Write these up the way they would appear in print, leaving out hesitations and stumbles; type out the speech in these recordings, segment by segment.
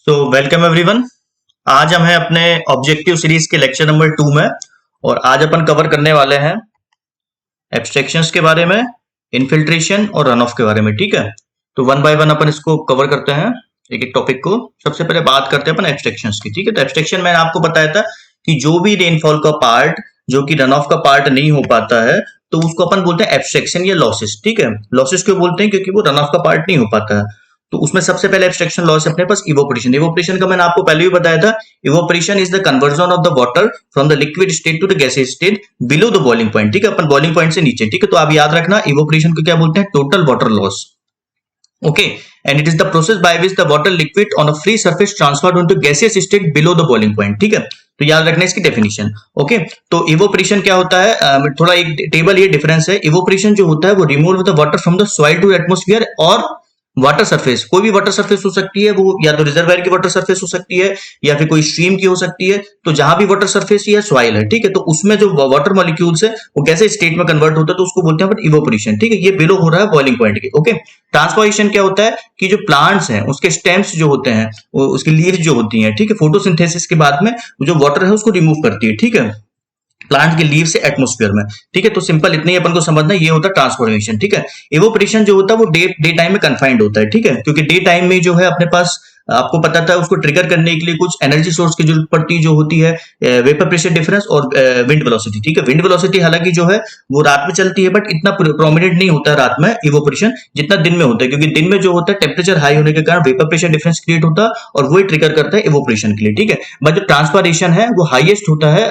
So welcome everyone. आज हम हैं अपने ऑब्जेक्टिव सीरीज के लेक्चर नंबर 2 में। और आज अपन कवर करने वाले हैं एब्स्ट्रैक्शंस के बारे में, इनफिल्ट्रेशन और रन ऑफ के बारे में। ठीक है, तो वन बाय वन अपन इसको कवर करते हैं, एक एक टॉपिक को। सबसे पहले बात करते हैं अपन एब्स्ट्रैक्शंस की। ठीक है, तो एब्स्ट्रैक्शन मैंने आपको बताया था कि जो भी रेनफॉल का पार्ट जो कि रन ऑफ का पार्ट नहीं हो पाता है तो उसको अपन बोलते हैं एब्स्ट्रैक्शन या लॉसेस। ठीक है, लॉसेस क्यों बोलते हैं? क्योंकि वो रन ऑफ का पार्ट नहीं हो पाता है। तो उसमें सबसे पहले एब्स्ट्रैक्शन लॉस है अपने पास इवोपरेशन। इवोपरेशन का मैंने आपको पहले भी बताया था, evaporation is the conversion of the water from the liquid state to the gaseous state below the boiling point. ठीक है, अपन बॉइलिंग पॉइंट से नीचे। ठीक है, तो आप याद रखना इवोपरेशन को क्या बोलते हैं? Total water loss. Okay, and it is the process by which the water liquid on a free surface transferred into gaseous state below the boiling point. ठीक है, तो याद रखना इसकी डेफिनेशन। ओके, तो इवोपरेशन क्या होता है? थोड़ा एक टेबल ये डिफरेंस है। इवोपरेशन जो होता है वो remove the water from the soil to atmosphere और वाटर सरफेस। कोई भी वाटर सरफेस हो सकती है, वो या तो रिजर्वायर की वाटर सरफेस हो सकती है या फिर कोई स्ट्रीम की हो सकती है। तो जहां भी वाटर सरफेस या सॉइल है, ठीक है, तो उसमें जो वाटर मॉलिक्यूल्स है वो कैसे स्टेट में कन्वर्ट होता है, तो उसको बोलते हैं इवोपरेशन। ठीक है, ये बिलो हो रहा है बॉइलिंग पॉइंट के। ओके, ट्रांसपोरेशन क्या होता है कि जो प्लांट्स हैं उसके स्टेम्स जो होते हैं, उसकी लीव्स जो होती हैं, ठीक है, फोटोसिंथेसिस के बाद में जो वाटर है उसको रिमूव करती है। ठीक है, प्लांट के लीव से एटमोस्फेयर में। ठीक है, तो सिंपल इतना ही अपन को समझना, ये होता है ट्रांसफॉर्मेशन। ठीक है, इवोपरेशन जो होता है वो डे टाइम में कन्फाइंड होता है। ठीक है, क्योंकि डे टाइम में जो है अपने पास आपको पता था उसको ट्रिगर करने के लिए कुछ एनर्जी सोर्स की जरूरत पड़ती है, जो होती है वेपर प्रेशर डिफरेंस और विंड वेलोसिटी। ठीक है, विंड वेलोसिटी हालांकि जो है वो रात में चलती है, बट इतना प्रोमिनेंट नहीं होता है रात में इवोपरेशन जितना दिन में होता है, क्योंकि दिन में जो होता है टेम्परेचर हाई होने के कारण वेपर प्रेशर डिफरेंस क्रिएट होता है और वही ट्रिगर करता है इवोपरेशन के लिए। ठीक है, बट जो ट्रांसपारेशन है वो हाईएस्ट होता है,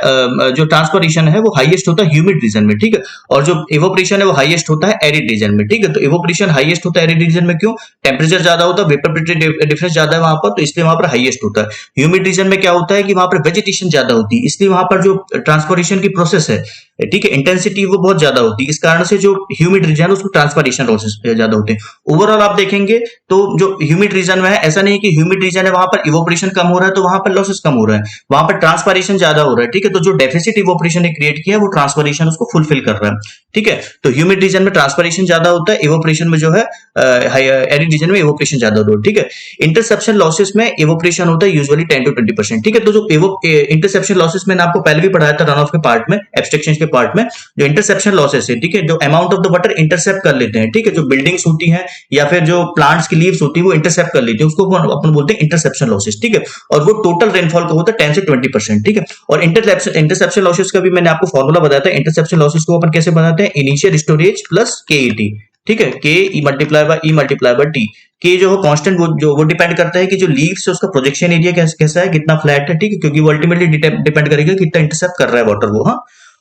जो ट्रांसपारेशन है वो हाईएस्ट होता है ह्यूमिड रीजन में। ठीक है, और जो इवोपरेशन है वो हाईएस्ट होता है एरिड रीजन में। ठीक है, तो इवोपरेशन हाईएस्ट होता है एरिड रीजन में। क्यों? टेम्परेचर ज्यादा होता है, वेपर प्रेशर डिफरेंस ज्यादा है वहां पर, तो इसलिए वहां पर हाईएस्ट होता है। ह्यूमिड रीजन में क्या होता है कि वहां पर वेजिटेशन ज्यादा होती है, इसलिए वहां पर जो ट्रांसपोरेशन की प्रोसेस है, ठीक है, इंटेंसिटी वो बहुत ज्यादा होती है। इस कारण से जो ह्यूमिड रीजन है उसमें ट्रांसपोरेशन लॉसेस ज्यादा होते हैं। ओवरऑल आप देखेंगे तो जो ह्यूमिड रीजन में है, ऐसा नहीं कि ह्यूमिड रीजन है वहां पर इवोपरेशन कम हो रहा है तो वहां पर लॉसेस कम हो रहा है, वहां पर ट्रांसपोरेशन ज्यादा हो रहा है। ठीक है, तो जो डेफिसिट इवोपरेशन ने क्रिएट किया है वो ट्रांसपोरेशन उसको फुलफिल कर रहा है। ठीक है, तो ह्यूमिड रीजन में ट्रांसपोरेशन ज्यादा होता है, इवोपरेशन में जो है एरिड रीजन में इवोपरेशन ज्यादा होता है। ठीक है, इंटरसेप्शन लॉसेस में इवोपरेशन होता है यूजुअली 10 to 20%। ठीक है, तो जो इंटरसेप्शन लॉसेस मैंने आपको पहले भी पढ़ाया था रन ऑफ के पार्ट में, एब्स्ट्रैक्शन के पार्ट में, जो इंटरसेप्शन लॉसेस है, ठीक है, जो amount of the water intercept कर लेते हैं, ठीक है, जो बिल्डिंग्स होती हैं या फिर जो प्लांट्स की लीव्स होती है वो इंटरसेप्ट कर लेती है, उसको अपन बोलते हैं इंटरसेप्शन लॉसेस। ठीक है, और वो टोटल रेनफॉल का होता है 10 से 20%। ठीक है, और इंटरसेप्शन लॉसेस का भी मैंने आपको फॉर्मूला बताया था। इंटरसेप्शन लॉसेस को अपन कैसे बनाते हैं? Initial storage plus KET. ठीक है, K E multiply by E multiply by T. K जो कांस्टेंट वो डिपेंड करता है कि जो लीव्स है उसका प्रोजेक्शन एरिया कैसा है, कितना फ्लैट है। ठीक है, क्योंकि वो अल्टीमेटली डिपेंड करेगा कितना इंटरसेप्ट कर रहा है वाटर वो। हाँ,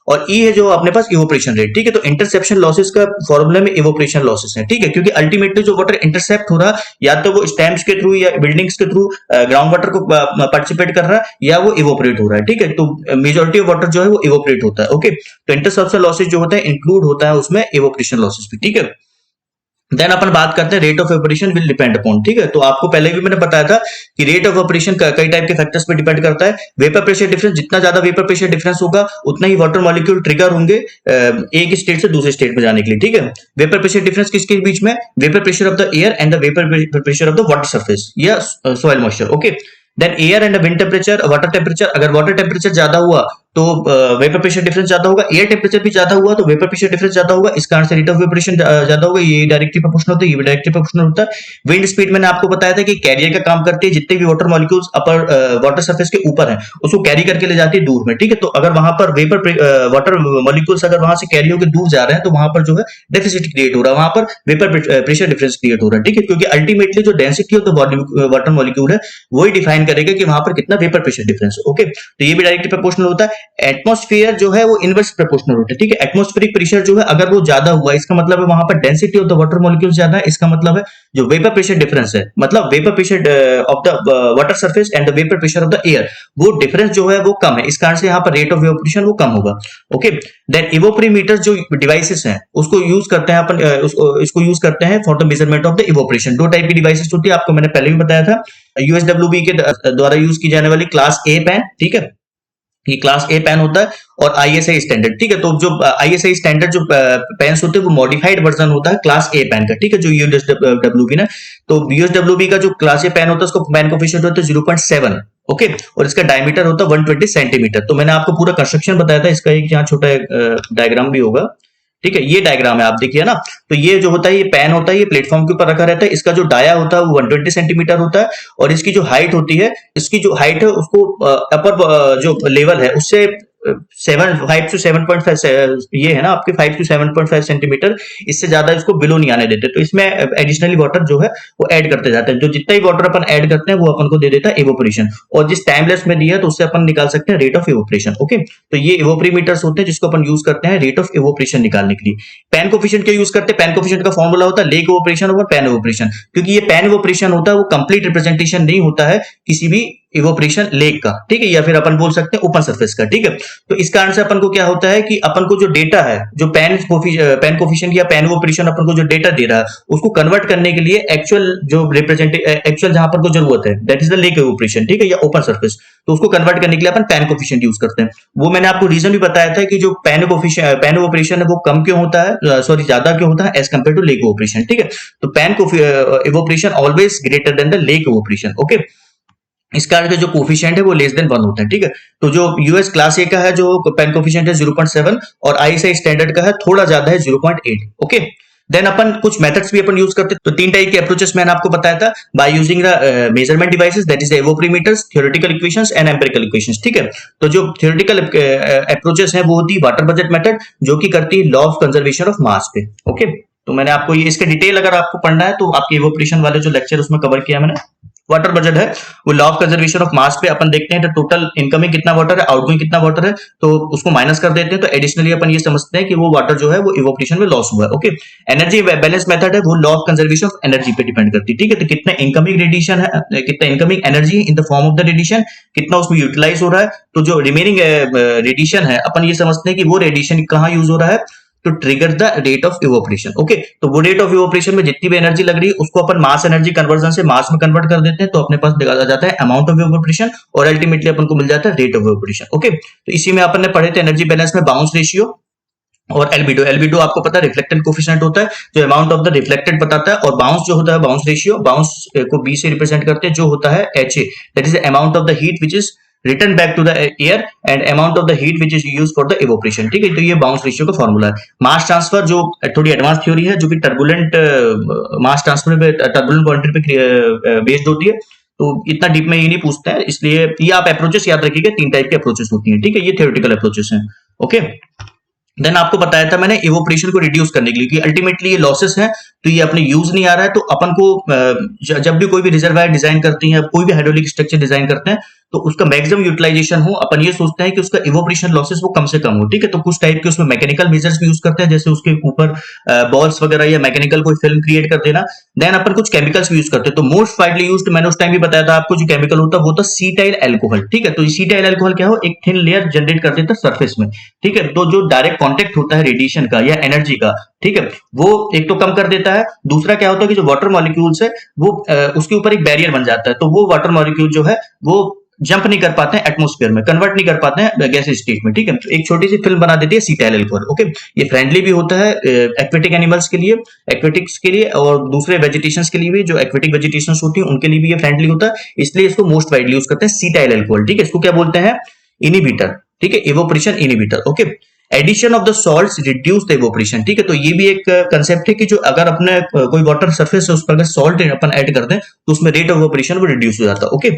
और ई है जो अपने पास इवोपरेशन रेट। ठीक है, तो इंटरसेप्शन लॉसेस का फॉर्मूला में इवोपरेशन लॉसेस है। ठीक है, क्योंकि अल्टीमेटली जो वाटर इंटरसेप्ट हो रहा या तो वो स्टैम्प्स के थ्रू या बिल्डिंग्स के थ्रू ग्राउंड वाटर को पार्टिसिपेट कर रहा है या वो इवोपरेट हो रहा है। ठीक है, तो मेजोरिटी ऑफ वाटर जो है वो इवोपरेट होता है। ओके, तो इंटरसेप्शन लॉसेस जो होता है इंक्लूड होता है उसमें इवोपरेशन लॉसेस भी। ठीक है, देन अपन बात करते हैं rate of operation will depend upon. ठीक है, तो आपको पहले भी मैंने बताया था कि रेट ऑफ ऑपरेशन कई टाइप के फैक्टर्स पे डिपेंड करता है। वेपर प्रेशर डिफरेंस, जितना ज्यादा वेपर प्रेशर डिफरेंस होगा उतना ही वाटर मॉलिक्यूल ट्रिगर होंगे एक स्टेट से दूसरे स्टेट में जाने के लिए। ठीक है, वेपर प्रेशर डिफरेंस किसके बीच में? Vapour pressure of the air and the vapour pressure of the water surface या soil moisture. Okay, then air and wind temperature, water temperature. अगर वाटर टेम्परेचर ज्यादा हुआ तो वेपर प्रेशर डिफरेंस ज्यादा होगा, एयर टेम्परेचर भी ज्यादा हुआ तो वेपर प्रेशर डिफरेंस ज्यादा होगा, इस कारण से रेट ऑफ इवेपोरेशन ज्यादा होगा। ये डायरेक्टली प्रोपोर्शनल होता है, ये भी डायरेक्टली प्रोपोर्शनल होता है। विंड स्पीड मैंने आपको बताया था कि कैरियर का काम करती है, जितने भी वाटर मॉलिक्यूल्स अपर वाटर सरफेस के ऊपर है उसको कैरी करके ले जाती है दूर में। ठीक है, तो अगर वहां पर वाटर मॉलिक्यूल्स अगर वहां से कैरी होकर दूर जा रहे हैं तो वहां पर जो है डेफिसिट क्रिएट हो रहा है, वहां पर वेपर प्रेशर डिफरेंस क्रिएट हो रहा है। ठीक है, क्योंकि अल्टीमेटली जो density of the water molecule है वही डिफाइन करेगा कि वहां पर कितना वेपर प्रेशर डिफरेंस है। ओके, तो ये भी डायरेक्टली प्रोपोर्शनल होता है। एटमॉस्फेयर जो है वो इनवर्स प्रोपोर्शनल होता है। ठीक है, एटमॉस्फेरिक प्रेशर जो है अगर वो ज्यादा हुआ इसका मतलब है वहां पर density of the water molecules ज्यादा है, इसका मतलब है जो वेपर प्रेशर डिफरेंस है, मतलब vapour pressure of the water surface and the vapour pressure of the air, वो डिफरेंस जो है वो कम है, इस कारण से यहाँ पर रेट ऑफ इवेपोरेशन वो कम होगा। ओके, देन इवोपरीमीटर जो डिवाइसेस हैं उसको यूज करते हैं अपन, इसको यूज करते हैं for the measurement of the evaporation. दो टाइप की डिवाइसेस होती है, आपको मैंने पहले भी बताया था। यूएसडब्ल्यूबी के द्वारा यूज की जाने वाली क्लास ए पैन, ठीक है, ये क्लास ए पेन होता है और आईएसआई स्टैंडर्ड, ठीक है। तो जो आईएसआई स्टैंडर्ड जो पेन्स होते हैं वो मॉडिफाइड वर्जन होता है क्लास ए पेन का, ठीक है, जो यूएसडब्ल्यूबी ना। तो यूएसडब्ल्यूबी का जो क्लास ए पेन होता है उसका पेन कोफिशिएंट होता है 0.7, ओके, और इसका डायमीटर होता है 120 सेंटीमीटर। तो मैंने आपको पूरा कंस्ट्रक्शन बताया था, इसका एक यहाँ छोटा डायग्राम भी होगा, ठीक है, ये डायग्राम है, आप देखिए ना। तो ये जो होता है, ये पेन होता है, ये प्लेटफॉर्म के ऊपर रखा रहता है। इसका जो डाया होता है वो 120 सेंटीमीटर होता है, और इसकी जो हाइट होती है, इसकी जो हाइट है उसको अपर जो लेवल है उससे 5 to 7.5, ये है ना आपके 5 to 7.5 सेंटीमीटर, इससे ज्यादा इसको बिलो नहीं आने देते। तो इसमें एडिशनली वाटर जो है वो ऐड करते जाते हैं। जो जितना ही वाटर अपन ऐड करते हैं वो अपन को दे देता है इवोपोरेशन, और जिस टाइमलेस में दिया है तो उससे अपन निकाल सकते हैं रेट ऑफ इवोपोरेशन, ओके। तो ये इवोपोरीमीटर्स होते हैं जिसको अपन यूज करते हैं रेट ऑफ इवोपोरेशन निकालने के लिए। पेन कोफिशिएंट क्या यूज करते हैं? पेन कोफिशिएंट का फॉर्मूला होता है lake evaporation over pan evaporation, क्योंकि ये पेन इवोपोरेशन होता है वो कंप्लीट रिप्रेजेंटेशन नहीं होता है किसी भी इवोपोरेशन लेक का, ठीक है, या फिर अपन बोल सकते हैं ओपन सरफेस का, ठीक है। तो इस कारण से अपन को क्या होता है कि अपन को जो डेटा है, जो पेन कोफिशिएंट या पेन इवोपोरेशन अपन को जो डेटा दे रहा है उसको कन्वर्ट करने के लिए एक्चुअल जो एक्चुअल जहां पर को जरूरत है, that is the lake evaporation, ठीक है, या ओपन सरफेस, तो उसको कन्वर्ट करने के लिए अपन पेन कोफिशिएंट यूज करते हैं। वो मैंने आपको रीजन भी बताया था कि जो पेन इवोपोरेशन है वो कम क्यों होता है, सॉरी ज्यादा क्यों होता है as compare to lake evaporation, ठीक है। तो pan evaporation always greater than the lake evaporation, okay. इस कारण के जो कोफिशिएंट है वो लेस देन 1 होता है, ठीक है। तो जो यूएस क्लास ए का है जो पेन कोफिशिएंट है 0.7, और आईएसआई स्टैंडर्ड का है थोड़ा ज्यादा है 0.8, ओके। देन अपन कुछ मेथड्स भी अपन यूज करते हैं। तो 3 टाइप के अप्रोचेस मैंने आपको बताया था, by using the measurement devices, that is the evaporimeters, theoretical equations and empirical equations, ठीक है। तो जो थ्योरेटिकल अप्रोचेस है वो होती है वाटर बजट मेथड, जो कि करती है law of conservation of mass पे, ओके। तो मैंने आपको ये इसके डिटेल अगर आपको पढ़ना है तो आपके इवोपोरेशन वाले जो लेक्चर उसमें कवर किया मैंने। वाटर बजट है वो law of conservation of mass पे अपन देखते हैं तो टोटल इनकमिंग कितना वाटर है, आउटगोइंग कितना वाटर है, तो उसको माइनस कर देते हैं। तो एडिशनली अपन ये समझते हैं कि वो वाटर जो है वो इवोपोरेशन में लॉस हुआ है, ओके। एनर्जी बैलेंस मेथड है वो law of conservation of energy पे डिपेंड करती है, ठीक है। तो कितना इनकमिंग रेडिएशन है, कितना incoming energy in the form of the radiation, कितना उसमें यूटिलाइज हो रहा है। तो जो रिमेनिंग रेडिएशन है अपन ये समझते हैं कि वो रेडिएशन कहाँ यूज हो रहा है, तो trigger the rate of evaporation, okay. तो वो रेट ऑफ इवोपोरेशन में जितनी भी एनर्जी लग रही है उसको अपन मास एनर्जी कन्वर्जन से मास में कन्वर्ट कर देते हैं, तो अपने पास निकाला जाता है अमाउंट ऑफ इवोपोरेशन, और अल्टीमेटली अपन को मिल जाता है रेट ऑफ इवोपोरेशन, ओके। तो इसी में अपन ने पढ़े थे एनर्जी बैलेंस में बाउंस रेशियो और एल्बिडो। एल्बिडो आपको पता है रिफ्लेक्टेड कोफिशिएंट होता है जो अमाउंट ऑफ द रिफ्लेक्टेड बताता है, और बाउंस जो होता है बाउंस रेशियो, बाउंस को बी से रिप्रेजेंट करते हैं जो होता है H A, that is the amount of the heat which is return back to the air and amount of the heat which is use for the evaporation, ठीक है। तो ये बाउंस रेशियो का फॉर्मूला है। मास ट्रांसफर जो थोड़ी advance theory है जो कि टर्बुलेंट मास ट्रांसफर पे, टर्बुलेंट क्वांटिटी पे बेस्ड होती है, तो इतना डीप में ये नहीं पूछता है, इसलिए ये आप अप्रोचेस याद रखिएगा, 3 टाइप के अप्रोचेस होती हैं, ठीक है। ये थ्योरेटिकल अप्रोचेस हैं, ओके। देन आपको बताया था मैंने इवोपोरेशन को रिड्यूस करने के लिए कि अल्टीमेटली ये लॉसेस है, तो ये अपने यूज नहीं आ रहा है। तो अपन को जब भी कोई भी रिजर्वायर डिजाइन करती है, कोई भी हाइड्रोलिक स्ट्रक्चर डिजाइन करते हैं, तो उसका मैक्सिमम यूटिलाइजेशन हो, अपन ये सोचते हैं कि उसका इवोपोरेशन लॉसेस वो कम से कम हो, ठीक है। तो कुछ टाइप के उसमें मैकेनिकल मेजर्स भी यूज करते हैं, जैसे उसके ऊपर बॉल्स वगैरह या मैकेनिकल कोई फिल्म क्रिएट कर देना। देन अपन कुछ केमिकल्स भी यूज करते हैं। तो मोस्ट वाइडली यूज्ड मैंने उस टाइम भी बताया था आपको, जो केमिकल होता है वो होता है सीटाइल अल्कोहल, ठीक है। तो सीटाइल अल्कोहल क्या हो, एक थिन लेयर जनरेट कर देता है सरफेस में, ठीक है। तो जो डायरेक्ट कॉन्टेक्ट होता है रेडिएशन का या एनर्जी का, ठीक है, वो एक तो कम कर देता है। दूसरा क्या होता है कि जो वाटर मॉलिक्यूल्स है वो उसके ऊपर एक बैरियर बन जाता है, तो वो वाटर मॉलिक्यूल जो है वो जंप नहीं कर पाते हैं एटमॉस्फेयर में, कन्वर्ट नहीं कर पाते हैं गैस स्टेट में, ठीक है। तो एक छोटी सी फिल्म बना देती है सीटाइल अल्कोहल, ओके। ये फ्रेंडली भी होता है एक्वेटिक एनिमल्स के लिए, एक्वेटिक्स के लिए, और दूसरे वेजिटेशंस के लिए भी, जो एक्वेटिक वेजिटेशंस होती है उनके लिए भी ये फ्रेंडली होता है, इसलिए इसको मोस्ट वाइडली यूज करते हैं सीटाइल अल्कोहल, ठीक है। इसको क्या बोलते हैं, इनिबिटर, ठीक है, evaporation inhibitor, okay. Addition of the salts reduce the evaporation, ठीक है। तो ये भी एक कंसेप्ट है कि जो अगर अपने कोई वाटर सरफेस है उस पर अगर सॉल्ट अपन ऐड कर दें तो उसमें रेट ऑफ इवोपोरेशन वो रिड्यूस हो जाता है, ओके।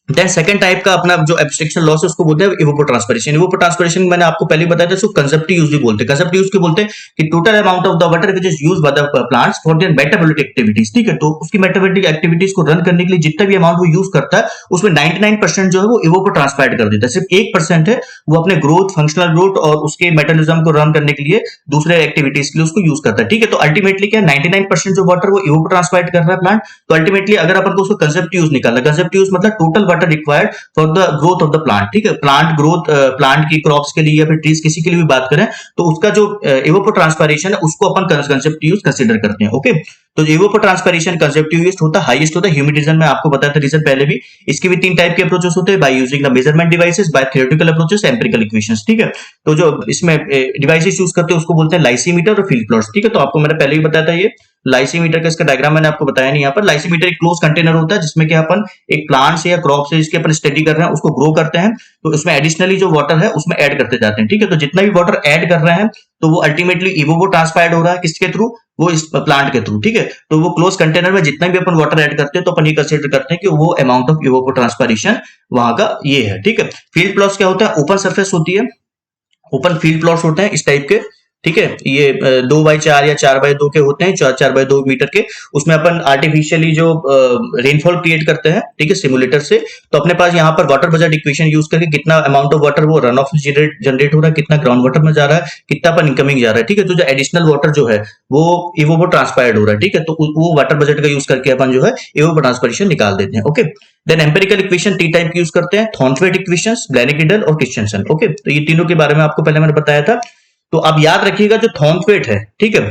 देन सेकंड टाइप का अपना जो एब्स्ट्रक्शन लॉस है उसको बोलते हैं इवोपोट्रांसपिरेशन। इवोपोट्रांसपिरेशन मैंने आपको पहले बताया था, इसको कंसेप्टिव यूज भी बोलते हैं। कंसेप्टिव यूज के बोलते हैं कि total amount of the water which is used by the plants for their metabolic activities, ठीक है। तो उसकी मेटाबॉलिक एक्टिविटीज को रन करने के लिए जितना भी अमाउंट वो यूज करता है उसमें 99% जो है वो इवोपोट्रांसपायर्ड कर देता है। सिर्फ 1% है वो अपने ग्रोथ, फंक्शनल ग्रोथ और उसके मेटाबॉलिज्म को रन करने के लिए दूसरे एक्टिविटीज के लिए उसको यूज करता है, ठीक है। तो अल्टीमेटली क्या 99% जो वाटर वो इवोपोट्रांसपायर्ड कर रहा है प्लांट, तो अल्टीमेटली अगर अपन को उसको कंसेप्टिव यूज निकालना, कंसेप्टिव यूज मतलब total water required for the growth of the plant, ठीक है। प्लांट ग्रोथ, प्लांट की क्रॉप्स के लिए या फिर ट्रीज किसी के लिए भी बात करें तो उसका जो इवोपोट्रांसपायरेशन है उसको अपन कंसेप्ट यूज कंसीडर करते हैं, ओके। तो इवोपोट्रांसपिरेशन कंसेप्टिविस्ट होता है, हाईएस्ट होता है ह्यूमिड रीजन में, आपको बताया था रीजन पहले भी। इसकी भी 3 टाइप के अप्रोचेस होते हैं, by using the measurement devices, by theoretical approaches, empirical equations, ठीक है। तो जो इसमें डिवाइसेस यूज करते हैं उसको बोलते हैं लाइसीमीटर और फील्ड प्लॉट्स, ठीक है। तो आपको मैंने पहले भी बताया था ये लाइसीमीटर का, इसका डायग्राम मैंने आपको बताया नहीं यहाँ पर। लाइसीमीटर एक क्लोज कंटेनर होता है जिसमें कि अपन एक प्लांट से या क्रॉप से जिसके अपन स्टडी कर रहे हैं उसको ग्रो करते हैं, तो उसमें एडिशनली जो वाटर है उसमें ऐड करते जाते हैं, ठीक है। तो जितना भी वाटर ऐड कर रहे हैं तो वो अल्टीमेटली इवोपो ट्रांसपायर्ड हो रहा है, किसके थ्रू, वो इस प्लांट के थ्रू, ठीक है। तो वो क्लोज कंटेनर में जितना भी अपन वाटर ऐड करते हैं तो अपन ये कंसीडर करते हैं कि वो अमाउंट ऑफ इवोपो ट्रांसपायरेशन वहां का ये है, ठीक है। फील्ड प्लॉट्स क्या होता है, ओपन सरफेस होती है, ओपन फील्ड प्लॉट्स होते हैं इस टाइप के, ठीक है। ये 2x4 या 4x2 के होते हैं, 4x2 मीटर के। उसमें अपन आर्टिफिशियली जो रेनफॉल क्रिएट करते हैं, ठीक है, सिमुलेटर से। तो अपने पास यहाँ पर वाटर बजट इक्वेशन यूज करके कितना अमाउंट ऑफ वाटर वो रन ऑफ जनरेट हो रहा है, कितना ग्राउंड वाटर में जा रहा है, कितना अपन इनकमिंग जा रहा है, ठीक है। तो जो एडिशनल वाटर जो है वो इवोपो ट्रांसपायर्ड हो रहा है, ठीक है। तो वो वाटर बजट का यूज करके अपन जो है इवोपो ट्रांसपिरेशन निकाल देते हैं, okay. Then empirical equation 3 type की यूज करते हैं, थॉर्नवेट इक्वेशंस, ब्लैनिक-रीडल और क्रिस्चियनसन, ओके। तो ये तीनों के बारे में आपको पहले मैंने बताया था। तो आप याद रखिएगा जो थॉर्नवेट है, ठीक है,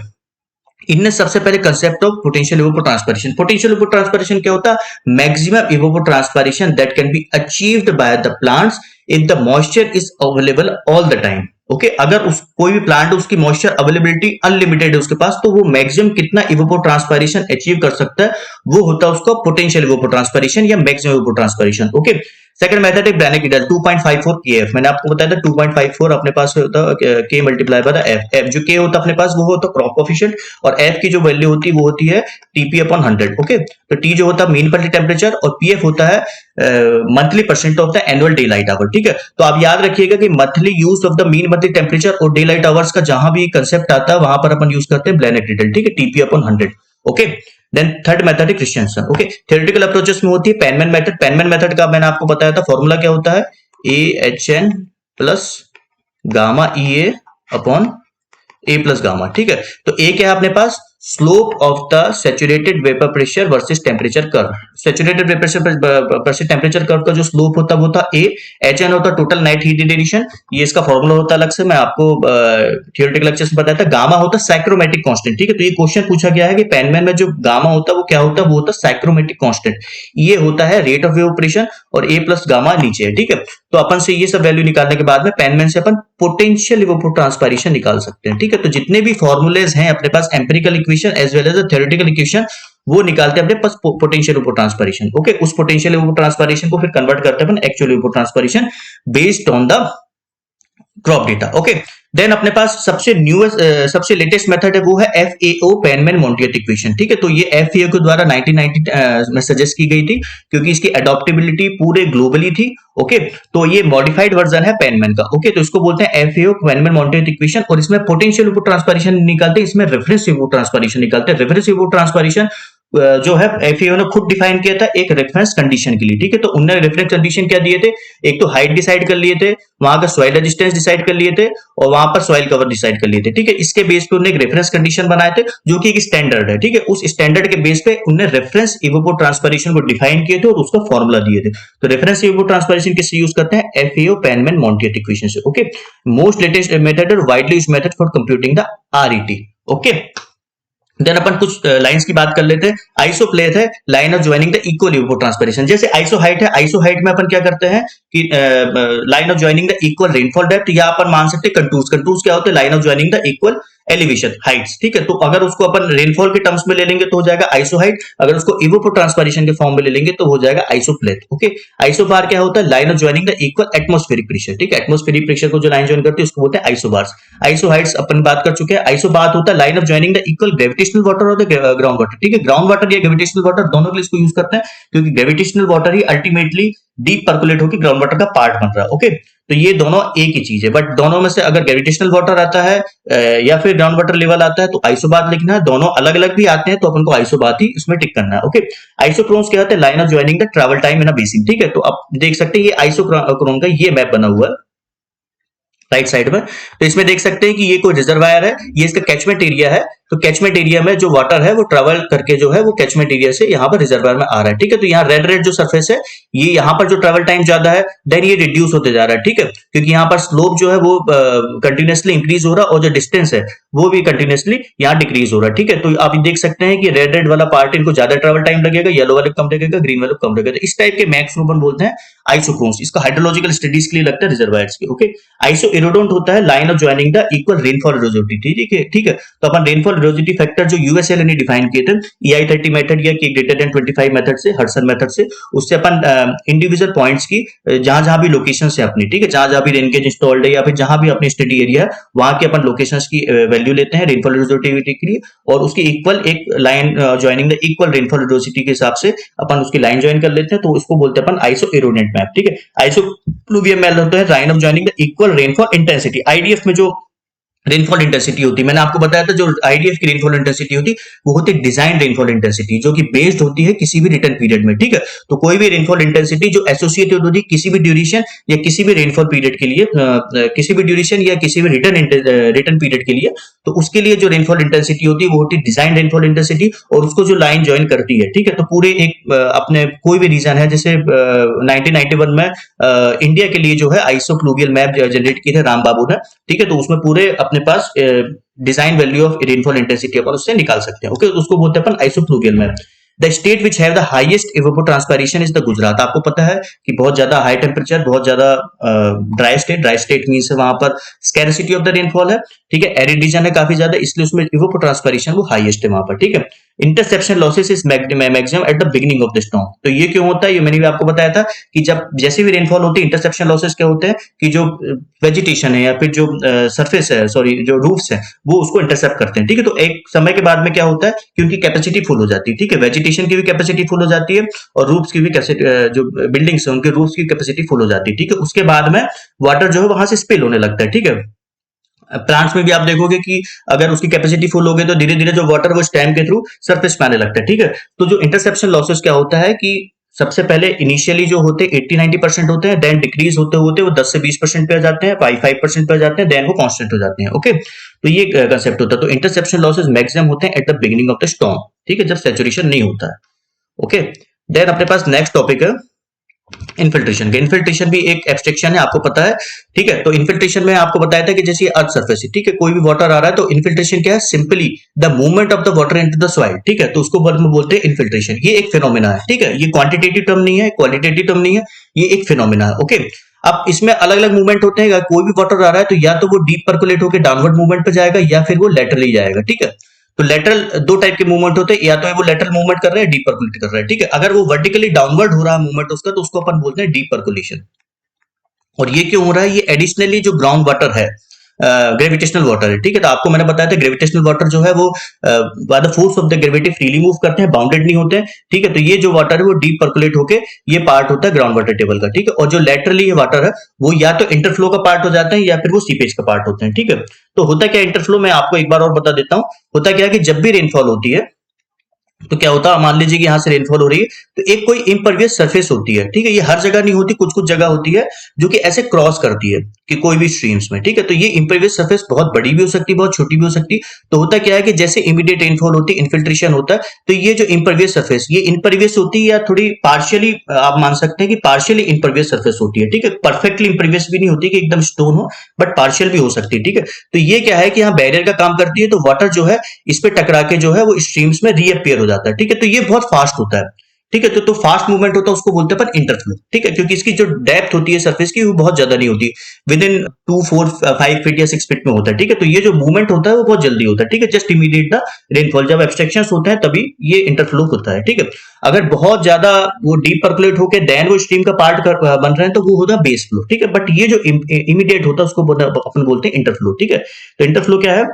इनने सबसे पहले concept of potential evapotranspiration. Potential evapotranspiration क्या होता है, maximum evapotranspiration that can be achieved by the plants if the moisture is available all the time, okay. अगर उस कोई भी प्लांट उसकी मॉइस्चर अवेलेबिलिटी अनलिमिटेड है उसके पास, तो वो मैक्सिमम कितना इवोपोट्रांसपिरेशन अचीव कर सकता है, वो होता है उसका पोटेंशियल इवोपोट्रांसपिरेशन या मैक्सिमम इवोपोट्रांसपिरेशन, ओके। सेकंड मेथड है ब्लैनिक-रीडल, 2.54 kf। मैंने आपको बताया था 2.54 अपने पास होता है k multiply by the f। f जो k होता है अपने पास वो होता है क्रॉप कोएफिशिएंट, और f की जो वैल्यू होती है वो होती है Tp अपॉन 100, ओके। तो t जो होता है मीन मंथली टेम्परेचर, और pf होता है monthly percent of the annual day light hour, ठीक है। तो आप याद रखिएगा कि monthly use of the mean monthly temperature और डे लाइट आवर्स का जहां भी कंसेप्ट आता है वहां पर अपन यूज करते हैं ब्लैनिक-रीडल, ठीक है, Tp upon 100, okay. Then third method है क्रिस्चियनसन, ओके। थ्योरेटिकल अप्रोचेस में होती है पेनमैन मेथड। पेनमैन मेथड का मैंने आपको बताया था फॉर्मूला क्या होता है, AHN plus gamma EA upon A plus gamma, ठीक है। तो A क्या है अपने पास, slope of the saturated vapour pressure versus temperature curve. Saturated vapour pressure versus temperature curve का जो स्लोप होता है वो था A। HN होता है टोटल नाइट हीट एडिशन, ये इसका फॉर्मूला होता है अलग से, मैं आपको थियोरेटिकल लेक्चर्स में बताया था। गामा होता है साइक्रोमेटिक कांस्टेंट, ठीक है। तो ये क्वेश्चन पूछा गया है कि पेनमैन में जो गामा होता है वो क्या होता है, वो होता है साइक्रोमेटिक कांस्टेंट। ये होता है रेट ऑफ इवेपोरेशन, और A प्लस गामा नीचे है, ठीक है। तो अपन से ये सब वैल्यू निकालने के बाद में पेनमैन से अपन पोटेंशियल इवेपोट्रांसपिरेशन निकाल सकते हैं, ठीक है। तो जितने भी फॉर्मूलेज हैं अपने पास, empirical equation as well as theoretical equation, वो निकालते हैं अपने पास पोटेंशियल इवेपोट्रांसपिरेशन, ओके। उस पोटेंशियल इवेपोट्रांसपिरेशन को फिर कन्वर्ट करते हैं अपन actual evapotranspiration based on the crop data, okay. Then अपने पास सबसे न्यूएस्ट सबसे लेटेस्ट मेथड है वो है FAO पेनमैन मोंटिएट इक्वेशन, ठीक है। तो ये FAO के द्वारा 1990 में सजेस्ट की गई थी क्योंकि इसकी एडॉप्टेबिलिटी पूरे ग्लोबली थी, ओके। तो ये मॉडिफाइड वर्जन है पेनमैन का, ओके। तो इसको बोलते हैं FAO पेनमैन मोंटिएट इक्वेशन, और इसमें पोटेंशियल इवेपोट्रांसपिरेशन निकालते हैं, इसमें रेफरेंस इवेपोट्रांसपिरेशन निकालते हैं। रेफरेंस इवेपोट्रांसपिरेशन जो है FAO ने खुद डिफाइन किया था एक रेफरेंस कंडीशन के लिए, ठीक है। तो उन्होंने रेफरेंस कंडीशन क्या दिए थे, एक तो हाइट डिसाइड कर लिए थे, वहां का सॉइल रेजिस्टेंस डिसाइड कर लिए थे, और वहां पर सॉइल कवर डिसाइड कर लिए थे, ठीक है। इसके बेस पे उन्होंने एक रेफरेंस कंडीशन बनाए थे जो कि एक स्टैंडर्ड है, ठीक है। उस स्टैंडर्ड के बेस पे उन्होंने रेफरेंस इवेपोट्रांसपिरेशन को डिफाइन किए थे और उसका फॉर्मूला दिए थे। तो रेफरेंस इवेपोट्रांसपिरेशन किससे यूज करते हैं, FAO पेनमैन मोंटिएट इक्वेशन से, ओके। मोस्ट लेटेस्ट मेथड और widely used method for computing the RET, okay. Then अपन कुछ लाइंस की बात कर लेते हैं। आइसो प्लेथ है line of joining the equal evapotranspiration. जैसे आइसो हाइट है, आइसो हाइट में अपन क्या करते हैं कि line of joining the equal rainfall depth, या अपन मान सकते हैं कंटूर्स। कंटूर्स क्या होते हैं, line of joining the equal elevation Heights, ठीक है। तो अगर उसको अपन रेनफॉल के टर्म्स में ले लेंगे तो हो जाएगा आइसो हाइट, अगर उसको इवेपोट्रांसपिरेशन के फॉर्म में ले लेंगे तो हो जाएगा आइसो प्लेथ, ओके। आइसो बार क्या होता है, line of joining the equal atmospheric pressure, ठीक है। एटमॉस्फेरिक प्रेशर को जो लाइन ज्वाइन करती है उसको बोलते हैं आइसो बार्स। आइसो हाइट्स अपन बात कर चुके हैं। आइसो बार होता है line of joining the equal gravitational water और द ग्राउंड वाटर, ठीक है। ग्राउंड वाटर या ग्रेविटेशनल वाटर दोनों के लिए इसको यूज करते हैं, क्योंकि ग्रेविटेशनल वाटर ही अल्टीमेटली डीप पर्कुलेट होकर ग्राउंड वाटर का पार्ट बन रहा है, ओके। तो ये दोनों एक ही चीज है, बट दोनों में से अगर ग्रेविटेशनल वाटर आता है या फिर ग्राउंड वाटर लेवल आता है तो आइसोबाथ लिखना है। दोनों अलग अलग भी आते हैं तो अपन को आइसोबाथ ही इसमें टिक करना है, ओके। आइसोक्रोन्स क्या होता है, line of joining the travel time in a basin, ठीक है। तो आप देख सकते हैं ये आइसोक्रोन का ये मैप बना हुआ है राइट साइड में। तो इसमें देख सकते हैं कि ये कोई रिजर्वायर है, ये इसका कैचमेंट एरिया है। तो कैचमेंट एरिया में जो वाटर है वो ट्रेवल करके जो है वो कैचमेंट एरिया से यहाँ पर रिजर्वायर में आ रहा है, ठीक है। तो यहाँ रेड रेड जो सरफेस है, ये यहाँ पर जो ट्रेवल टाइम ज्यादा है, देन ये रिड्यूस होते जा रहा है, ठीक है, क्योंकि यहाँ पर स्लोप जो है वो कंटिन्यूसली इंक्रीज हो रहा है और जो डिस्टेंस है वो भी कंटिन्यूसली यहाँ डिक्रीज हो रहा है, ठीक है। तो आप देख सकते हैं कि रेड रेड वाला पार्ट इनको ज्यादा ट्रेवल टाइम लगेगा, येलो वाले कम लगेगा, ग्रीन वाले कम लगेगा। इस टाइप के मैक्स को अपन बोलते हैं आइसोक्रोन्स। इसका हाइड्रोलॉजिकल स्टडीज के लिए लगता है रिजर्वायर्स के, ओके। आइसो इरोडोंट होता है line of joining the equal rainfall erosivity, ठीक है, ठीक है। तो अपन रेनफॉल इरोसिविटी फैक्टर जो यूएसएल ने डिफाइन किए थे EI30 मेथड या के ग्रेटर देन 25 मेथड से, हडसन मेथड से, उससे अपन इंडिविजुअल पॉइंट्स की जहां जहां भी लोकेशन है अपनी, ठीक है, जहां जहां भी रेन गेज इंस्टॉल्ड है या फिर जहां भी अपनी स्टडी एरिया है, वहां के अपन लोकेशंस की वैल्यू लेते हैं रेनफॉल इरोसिविटी के लिए, और उसकी इक्वल एक line joining the equal rainfall erosivity के हिसाब से अपन उसकी लाइन ज्वाइन कर लेते हैं, तो उसको बोलते हैं अपन आइसो इरोडेंट मैप, ठीक है। आइसो प्लूवियल मैप होता है line of joining the equal rainfall intensity. IDF में जो रेनफॉल इंटेंसिटी होती है, मैंने आपको बताया था, जो आईडीएफ की रेनफॉल इंटेंसिटी होती है वो होती है डिजाइन रेनफॉल इंटेंसिटी, जो कि बेस्ड होती है किसी भी रिटर्न पीरियड में, ठीक है। तो कोई भी रेनफॉल इंटेंसिटी जो एसोसिएटेड होती है किसी भी ड्यूरेशन या किसी भी रेनफॉल पीरियड के लिए, किसी भी ड्यूरेशन या किसी भी रिटर्न पीरियड के लिए, तो उसके लिए जो रेनफॉल इंटेंसिटी होती है वो होती है डिजाइन रेनफॉल इंटेंसिटी, और उसको जो लाइन ज्वाइन करती है, ठीक है। तो पूरे एक अपने कोई भी रीजन है, जैसे 1991 में इंडिया के लिए जो है आइसो प्लूवियल मैप जनरेट किए थे राम बाबू ने, ठीक है। तो उसमें पूरे अपने पास design value of rainfall intensity अपन उससे निकाल सकते हैं, ओके। उसको बोलते हैं अपन isopluvial map. The state which have the highest evapotranspiration is the Gujarat. आपको पता है कि बहुत ज्यादा हाई टेम्परेचर, बहुत ज्यादा ड्राई स्टेट मींस वहां पर स्कैरसिटी ऑफ द रेनफॉल है, ठीक है। एरिड रीजन है काफी ज्यादा, इसलिए उसमें इवेपोट्रांसपायरेशन वो हाईएस्ट है वहां पर, ठीक है। Interception losses is maximum at the beginning of the storm. तो ये क्यों होता है, ये मैंने भी आपको बताया था कि जब जैसे भी रेनफॉल होती है, इंटरसेप्शन लॉसेस क्या होते हैं कि जो वेजिटेशन है या फिर जो सरफेस है, सॉरी जो रूफ्स है, वो उसको इंटरसेप्ट करते हैं, ठीक है। तो एक समय के बाद में क्या होता है कि उनकी कैपेसिटी फुल हो जाती है, ठीक है। वेजिटेशन की भी कैपेसिटी फुल हो जाती है और रूफ्स की भी जो बिल्डिंग्स है उनके रूफ्स की कैपेसिटी फुल हो जाती है, ठीक है। उसके बाद में वाटर जो है वहां से स्पिल होने लगता है, ठीक है। प्लांट्स में भी आप देखोगे कि अगर उसकी कैपेसिटी फुल हो गई तो धीरे धीरे जो वाटर वो स्टेम के थ्रू सरफेस पे आने लगता है, ठीक है। तो जो इंटरसेप्शन लॉसेस क्या होता है कि सबसे पहले इनिशियली जो होते हैं 80-90% होते हैं, देन डिक्रीज होते होते वो 10 से 20% पे आ जाते हैं, 5% पे आ जाते हैं, देन वो कांस्टेंट हो जाते हैं, ओके। तो ये कंसेप्ट होता है। तो इंटरसेप्शन लॉसेस मैक्सिमम होते हैं at the beginning of the storm, ठीक है, जब सैचुरेशन नहीं होता है, ओके। देन अपने पास नेक्स्ट टॉपिक है इन्फिल्ट्रेशन का। इन्फिल्ट्रेशन भी एक एब्स्ट्रैक्शन है, आपको पता है, ठीक है। तो इन्फिल्ट्रेशन में आपको बताया था कि जैसे अर्थ सरफेस है, ठीक है, कोई भी वाटर आ रहा है तो इन्फिल्ट्रेशन क्या है, simply the movement of the water into the soil, ठीक है। तो उसको वर्ड में बोलते हैं इन्फिल्ट्रेशन। ये एक फिनोमेना है, ठीक है, ये क्वांटिटेटिव टर्म नहीं है, क्वालिटेटिव टर्म नहीं है, ये एक फिनोमेना है, ओके। अब इसमें अलग अलग मूवमेंट होते हैं, कोई भी वाटर आ रहा है तो या तो वो डीप परकुलेट होकर डाउनवर्ड मूवमेंट पे जाएगा या फिर वो लेटरली जाएगा, ठीक है। तो लेटरल दो टाइप के मूवमेंट होते हैं, या तो वो लेटरल मूवमेंट कर रहे हैं, डीप परकुलेट कर रहे हैं, ठीक है। अगर वो वर्टिकली डाउनवर्ड हो रहा है मूवमेंट उसका, तो उसको अपन बोलते हैं डीप परकुलेशन। और ये क्यों हो रहा है, ये एडिशनली जो ग्राउंड वाटर है, ग्रेविटेशनल वाटर है, ठीक है। तो आपको मैंने बताया था ग्रेविटेशनल वाटर जो है वो bye the force of the gravity freely move करते हैं, बाउंडेड नहीं होते हैं, ठीक है। तो ये जो वाटर है वो डीप परकुलेट होके ये पार्ट होता है ग्राउंड वाटर टेबल का, ठीक है। और जो लेटरली ये वाटर है वो या तो इंटरफ्लो का पार्ट हो जाता है या फिर वो सीपेज का पार्ट होते हैं, ठीक है। तो होता क्या इंटरफ्लो, मैं आपको एक बार और बता देता हूं। होता क्या है कि जब भी रेनफॉल होती है तो क्या होता है, मान लीजिए कि यहां से रेनफॉल हो रही है तो एक कोई इम्परवियस सरफेस होती है, ठीक है। ये हर जगह नहीं होती, कुछ कुछ जगह होती है जो कि ऐसे क्रॉस करती है कि कोई भी स्ट्रीम्स में, ठीक है। तो ये इम्परवियस सरफेस बहुत बड़ी भी हो सकती है, बहुत छोटी भी हो सकती है। तो होता क्या है कि जैसे इमीडिएट रेनफॉल होती है, इन्फिल्ट्रेशन होता है, तो ये जो इम्परवियस सरफेस ये इम्परवियस होती है या थोड़ी पार्शियली, आप मान सकते हैं कि पार्शियली इम्परवियस सरफेस होती है, ठीक है। परफेक्टली इम्परवियस भी नहीं होती कि एकदम स्टोन हो, बट पार्शियल भी हो सकती है, ठीक है। तो ये क्या है कि यहाँ बैरियर का काम करती है, तो वाटर जो है इस पे टकरा के जो है वो स्ट्रीम्स में रीअपियर हो जाता है, ठीक है। तो ये बहुत फास्ट होता है, ठीक है। तो फास्ट मूवमेंट होता है, उसको बोलते हैं अपन इंटरफ्लो, ठीक है, क्योंकि इसकी जो डेप्थ होती है सरफेस की वो बहुत ज्यादा नहीं होती, विद इन 2, 4, 5 फीट या 6 फीट में होता है, ठीक है। तो ये जो मूवमेंट होता है वो बहुत जल्दी होता है, ठीक है, जस्ट इमीडिएट द रेनफॉल। जब एब्स्ट्रैक्शंस होते हैं तभी ये इंटरफ्लो होता है, ठीक है। अगर बहुत ज्यादा वो डीप परकुलेट होकर देन वो स्ट्रीम का पार्ट बन रहे हैं तो वो होता है बेस फ्लो, ठीक है। बट ये जो इमीडिएट होता है उसको अपन बोलते हैं इंटरफ्लो, ठीक है। तो इंटरफ्लो क्या है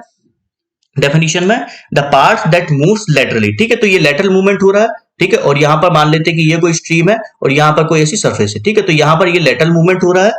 डेफिनेशन में, the part that moves laterally, ठीक है। तो ये लेटरल मूवमेंट हो रहा है, ठीक है। और यहां पर मान लेते हैं कि ये कोई स्ट्रीम है और यहां पर कोई ऐसी सरफेस है, ठीक है। तो यहां पर ये लेटरल मूवमेंट हो रहा है,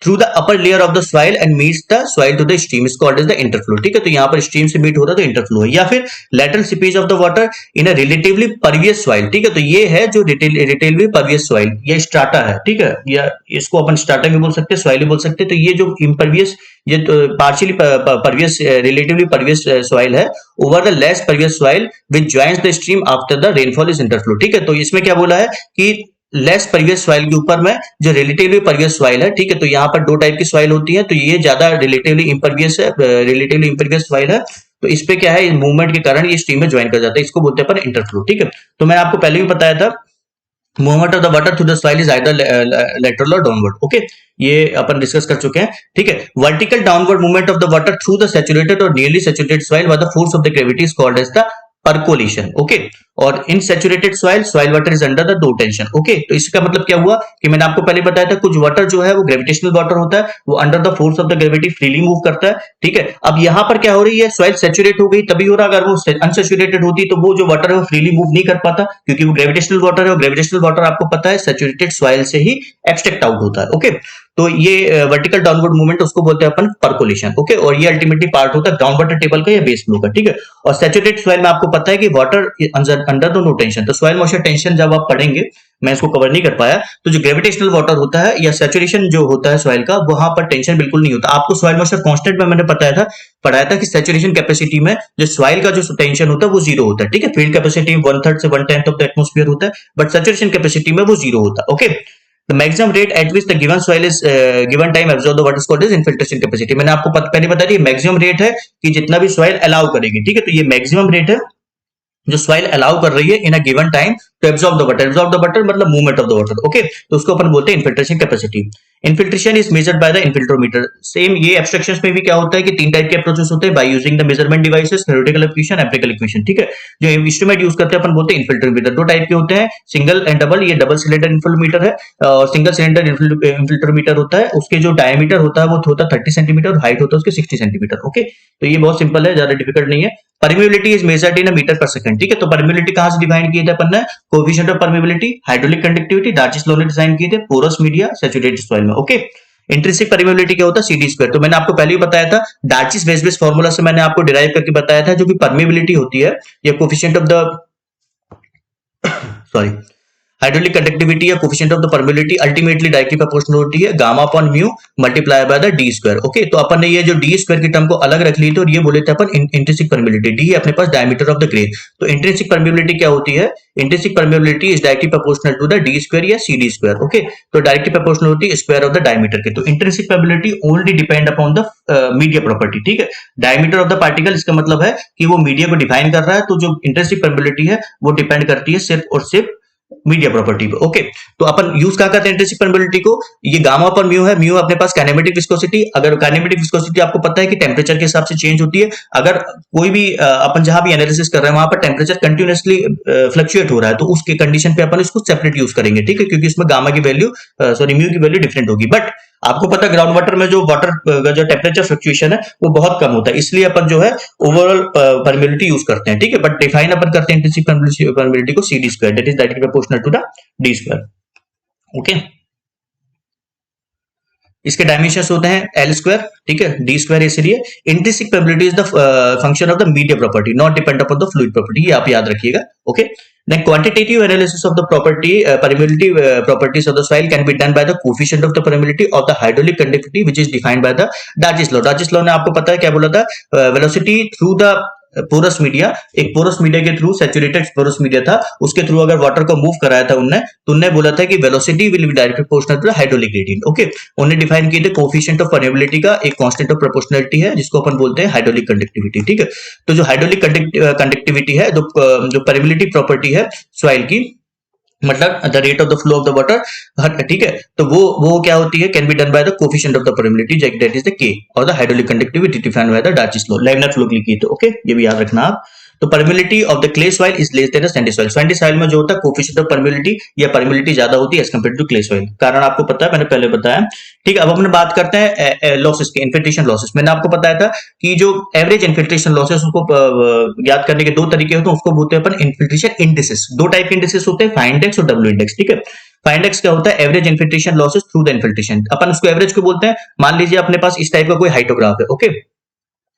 through the upper layer of the soil and meets the soil to the stream is called as the interflow. ठीक है, तो यहाँ पर स्ट्रीम से मीट हो रहा है तो इंटरफ्लो है। या फिर lateral seepage of the water in a relatively pervious soil. ठीक है, तो ये है जो रिलेटिवली परवियस सॉइल, ये स्ट्राटा है। ठीक है, या इसको अपन स्ट्राटा भी बोल सकते हैं, सॉइल भी बोल सकते हैं। तो ये जो इम्परवियस, ये partially pervious, relatively pervious soil है over the less pervious soil which joins the stream after the rainfall is interflow. ठीक है, तो इसमें क्या बोला है कि लेस परवियस सॉइल के ऊपर में जो रिलेटिवली परवियस सॉइल है। ठीक है, तो यहाँ पर दो टाइप की सॉइल होती है, तो ये ज्यादा रिलेटिवली इम्परवियस है, रिलेटिवली इम्परवियस सॉइल है। तो इस पे क्या है, मूवमेंट के कारण ये स्ट्रीम में ज्वाइन कर जाता है, इसको बोलते हैं अपन इंटरफ्लो। ठीक है, तो मैं आपको पहले भी बताया था movement of the water through the soil is either lateral और डाउनवर्ड। ओके, ये अपन डिस्कस कर चुके हैं। ठीक है, vertical downward movement of the water through the saturated और nearly saturated soil by the force of the gravity is called as the percolation. Okay, और in saturated soil soil water is under the low tension. Okay, तो इसका मतलब क्या हुआ कि मैंने आपको पहले बताया था कुछ वाटर जो है वो ग्रेविटेशनल वाटर होता है, वो under the force of the gravity freely move करता है। ठीक है, अब यहाँ पर क्या हो रही है, सॉइल सैचुरेट हो गई तभी हो रहा, अगर वो अनसैचुरेटेड होती तो वो जो वाटर है वो फ्रीली मूव नहीं कर पाता, क्योंकि वो ग्रेविटेशनल वाटर है, और ग्रेविटेशनल वाटर आपको पता है सैचुरेटेड सॉइल से ही एक्सट्रैक्ट आउट होता है। ओके, तो ये वर्टिकल डाउनवर्ड मूवमेंट उसको बोलते हैं अपन परकोलेशन। ओके, और ये अल्टीमेटली पार्ट होता है ग्राउंड वाटर टेबल का या बेस फ्लो का। ठीक है, और सैचुरेटेड सॉइल में आपको पता है कि water under the no tension. तो सॉइल मॉइस्चर टेंशन जब आप पढ़ेंगे, मैं इसको कवर नहीं कर पाया, तो जो ग्रेविटेशनल वाटर होता है या सैचुरेशन जो होता है सॉइल का, वहां पर टेंशन बिल्कुल नहीं होता। आपको सॉइल मॉइस्चर कांस्टेंट में मैंने पढ़ाया था कि सैचुरेशन कैपेसिटी में जो सॉइल का जो टेंशन होता है वो जीरो होता है। ठीक है, फील्ड कैपेसिटी 1/3 से 1/10 ऑफ द एटमॉस्फेयर होता है, बट सैचुरेशन कैपेसिटी में वो जीरो होता है। Okay, the maximum rate at which the given soil is given time absorb the water is called as infiltration capacity। मैंने आपको पहले बता दिया मैक्सिमम रेट है कि जितना भी सॉइल अलाउ करेगी। ठीक है, तो ये मैक्सिमम रेट है जो सॉइल अलाउ कर रही है in a given time to absorb the water. Absorb the water मतलब movement of the water. Okay, तो उसको अपन बोलते हैं infiltration capacity. Infiltration is measured by the infiltrometer. Same ये एब्स्ट्रैक्शंस में भी क्या होता है कि तीन टाइप के अप्रोचेस होते हैं, by using the measurement devices, theoretical equation, empirical equation. ठीक है, जो इंस्ट्रूमेंट यूज करते हैं अपन बोलते हैं इन्फिल्ट्रोमीटर। दो टाइप के होते हैं, सिंगल एंड डबल। ये डबल सिलेंडर इन्फिल्ट्रोमीटर है, और सिंगल सिलेंडर इन्फिल्ट्रोमीटर होता है, उसके जो डायमीटर होता है वो होता है 30 सेंटीमीटर और हाइट होता है उसके 60 सेंटीमीटर। ओके, तो ये बहुत सिंपल है, ज्यादा डिफिकल्ट नहीं है। Permeability is measured in metre per second. ठीक है, तो परमिबिलिटी कहां से डिफाइन किए थे अपन ने, coefficient of permeability, hydraulic conductivity, Darcy's law ने डिजाइन किए थे, पोरस मीडिया, सैचुरेटेड सॉइल में। ओके, इंट्रिंसिक परमिबिलिटी क्या होता है, CD स्क्वायर। तो मैंने आपको पहले ही बताया था, डार्चिस वेस्बेस फार्मूला से मैंने आपको डिराइव करके बताया था, जो भी परमिबिलिटी होती है या coefficient of the sorry hydraulic conductivity या coefficient of the permeability ultimately directly proportional होती है gamma upon mu multiply by the D square. Okay, तो अपन ने ये जो डी स्क्वायर की टर्म को अलग रख ली थी और ये बोले थे अपन इंट्रिंसिक परमिबिलिटी। डी है अपने पास डायमीटर ऑफ द ग्रेन। तो इंट्रिंसिक परमिबिलिटी क्या होती है, intrinsic permeability is directly proportional to the D square या CD स्क्वायर। ओके, तो डायरेक्टली प्रोपोर्शनल होती है स्क्वायर ऑफ द डायमीटर के। तो intrinsic permeability only depend upon the media property. ठीक है, डायमीटर ऑफ द पार्टिकल, इसका मतलब है कि वो मीडिया को डिफाइन कर रहा है, तो जो इंट्रिंसिक परमिबिलिटी है वो डिपेंड करती है सिर्फ और सिर्फ मीडिया प्रॉपर्टी पे। ओके, तो अपन यूज क्या करते हैं इंट्रिंसिक परमिबिलिटी को, ये गामा पर म्यू है। म्यू अपने पास काइनेमेटिक विस्कोसिटी, अगर काइनेमेटिक विस्कोसिटी आपको पता है कि टेम्परेचर के हिसाब से चेंज होती है। अगर कोई भी अपन जहां भी एनालिसिस कर रहे हैं वहां पर टेम्परेचर कंटिन्यूअसली फ्लक्चुएट हो रहा है, तो उसके कंडीशन पे अपन इसको सेपरेट यूज करेंगे। ठीक है, क्योंकि इसमें गामा की वैल्यू म्यू की वैल्यू डिफरेंट होगी। बट आपको पता है ग्राउंड वाटर में जो वाटर का जो टेम्परेचर फ्लक्चुएशन है वो बहुत कम होता है, इसलिए अपन जो है ओवरऑल परमिबिलिटी यूज करते हैं। ठीक है, बट डिफाइन अपन करते हैं इंट्रिंसिक परमिबिलिटी को CD square, that is directly proportional to the D square. Okay, इसके डायमेंशंस होते हैं L स्क्वायर। ठीक है, D स्क्वायर इसलिए intrinsic permeability is the function of the media property, not depend upon the fluid property. ये आप याद रखिएगा। Okay, then quantitative analysis of the permeability properties of the soil can be done by the coefficient of the permeability of the hydraulic conductivity which is defined by the Darcy's law। Darcy's law ने आपको पता है क्या बोला था, velocity through the porous media, एक porous media के through, saturated porous media था, उसके थ्रू अगर वाटर को मूव कराया था उनने, तो उनने बोला था कि velocity will be directly proportional to the hydraulic gradient. Okay, उन्होंने डिफाइन किए थे कोएफिशिएंट ऑफ परमेबिलिटी का एक कांस्टेंट ऑफ प्रोपोर्शनलिटी है, जिसको अपन बोलते हैं हाइड्रोलिक कंडक्टिविटी। ठीक है, तो जो हाइड्रोलिक कंडक्टिविटी है, जो परमेबिलिटी प्रॉपर्टी है सॉइल की, मतलब the rate of the flow of the water. ठीक है, तो वो क्या होती है, can be done by the coefficient of the permeability, that is the K, और the hydraulic conductivity defined by the Darcy's law, लेवनर लॉ लिखी है। ओके, ये भी याद रखना आप। तो permeability of the clay soil is less than the sandy soil. Sandy soil में जो होता है कोएफिशिएंट ऑफ परमिबिलिटी या परमिबिलिटी ज्यादा होती है as compare to clay soil. कारण आपको पता है, मैंने पहले बताया। ठीक है, अब अपन बात करते हैं लॉसेस के, इन्फिल्ट्रेशन लॉसेस। मैंने आपको बताया था कि जो एवरेज इन्फिल्ट्रेशन लॉसेस उसको ज्ञात करने के दो तरीके होते हैं, उसको बोलते हैं अपन इन्फिल्ट्रेशन इंडिसेस। दो टाइप के इंडिसेस होते हैं, फाइन इंडेक्स और डब्ल्यू इंडेक्स। ठीक है, फाइंड एक्स क्या होता है, average infiltration losses through the infiltration. अपन उसको एवरेज क्यों बोलते हैं, मान लीजिए अपने पास इस टाइप का कोई हाइड्रोग्राफ है, ओके।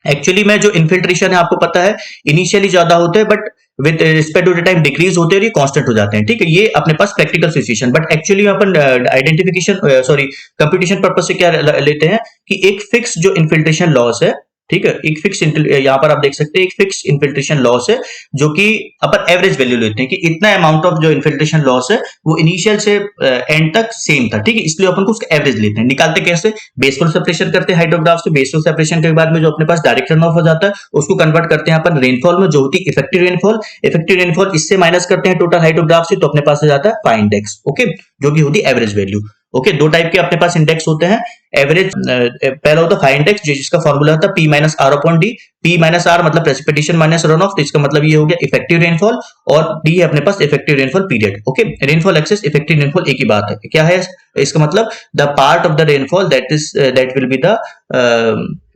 एक्चुअली में जो इन्फिल्ट्रेशन है आपको पता है इनिशियली ज्यादा होते हैं, but with respect to the time decrease होते हैं और ये कांस्टेंट हो जाते हैं, ठीक है। ये अपने पास प्रैक्टिकल सिचुएशन, बट एक्चुअली अपन आइडेंटिफिकेशन सॉरी कंप्यूटेशन पर्पस से क्या लेते हैं कि एक फिक्स जो इन्फिल्ट्रेशन लॉस है, ठीक है, एक फिक्स यहाँ पर आप देख सकते हैं एक फिक्स इन्फिल्ट्रेशन लॉस है जो कि अपन एवरेज वैल्यू लेते हैं कि इतना अमाउंट ऑफ जो इन्फिल्ट्रेशन लॉस है वो इनिशियल से एंड तक सेम था, ठीक है, इसलिए अपन को उसका एवरेज लेते हैं। निकालते कैसे, बेसफुल सेपरेशन करते हैं हाइड्रोग्राफ से, बेसफुल सेपरेशन के बाद में जो अपने पास डायरेक्ट रन ऑफ हो जाता है उसको कन्वर्ट करते हैं अपन रेनफॉल में, जो होती है इफेक्टिव रेनफॉल। इफेक्टिव रेनफॉल इससे माइनस करते हैं टोटल हाइड्रोग्राफ से, तो अपने पास आ जाता है फाई इंडेक्स, ओके, जो कि होती है एवरेज वैल्यू। ओके, दो टाइप के अपने पास इंडेक्स होते हैं, एवरेज पहला होता है फाई इंडेक्स जिसका फॉर्मूला होता है P minus R upon D. P minus R मतलब प्रेसिपिटेशन माइनस रन ऑफ, तो इसका मतलब ये हो गया इफेक्टिव रेनफॉल, और डी है अपने पास effective rainfall period. Okay, rainfall excess effective rainfall एक ही बात है, क्या है इसका मतलब, the part of the rainfall that will be the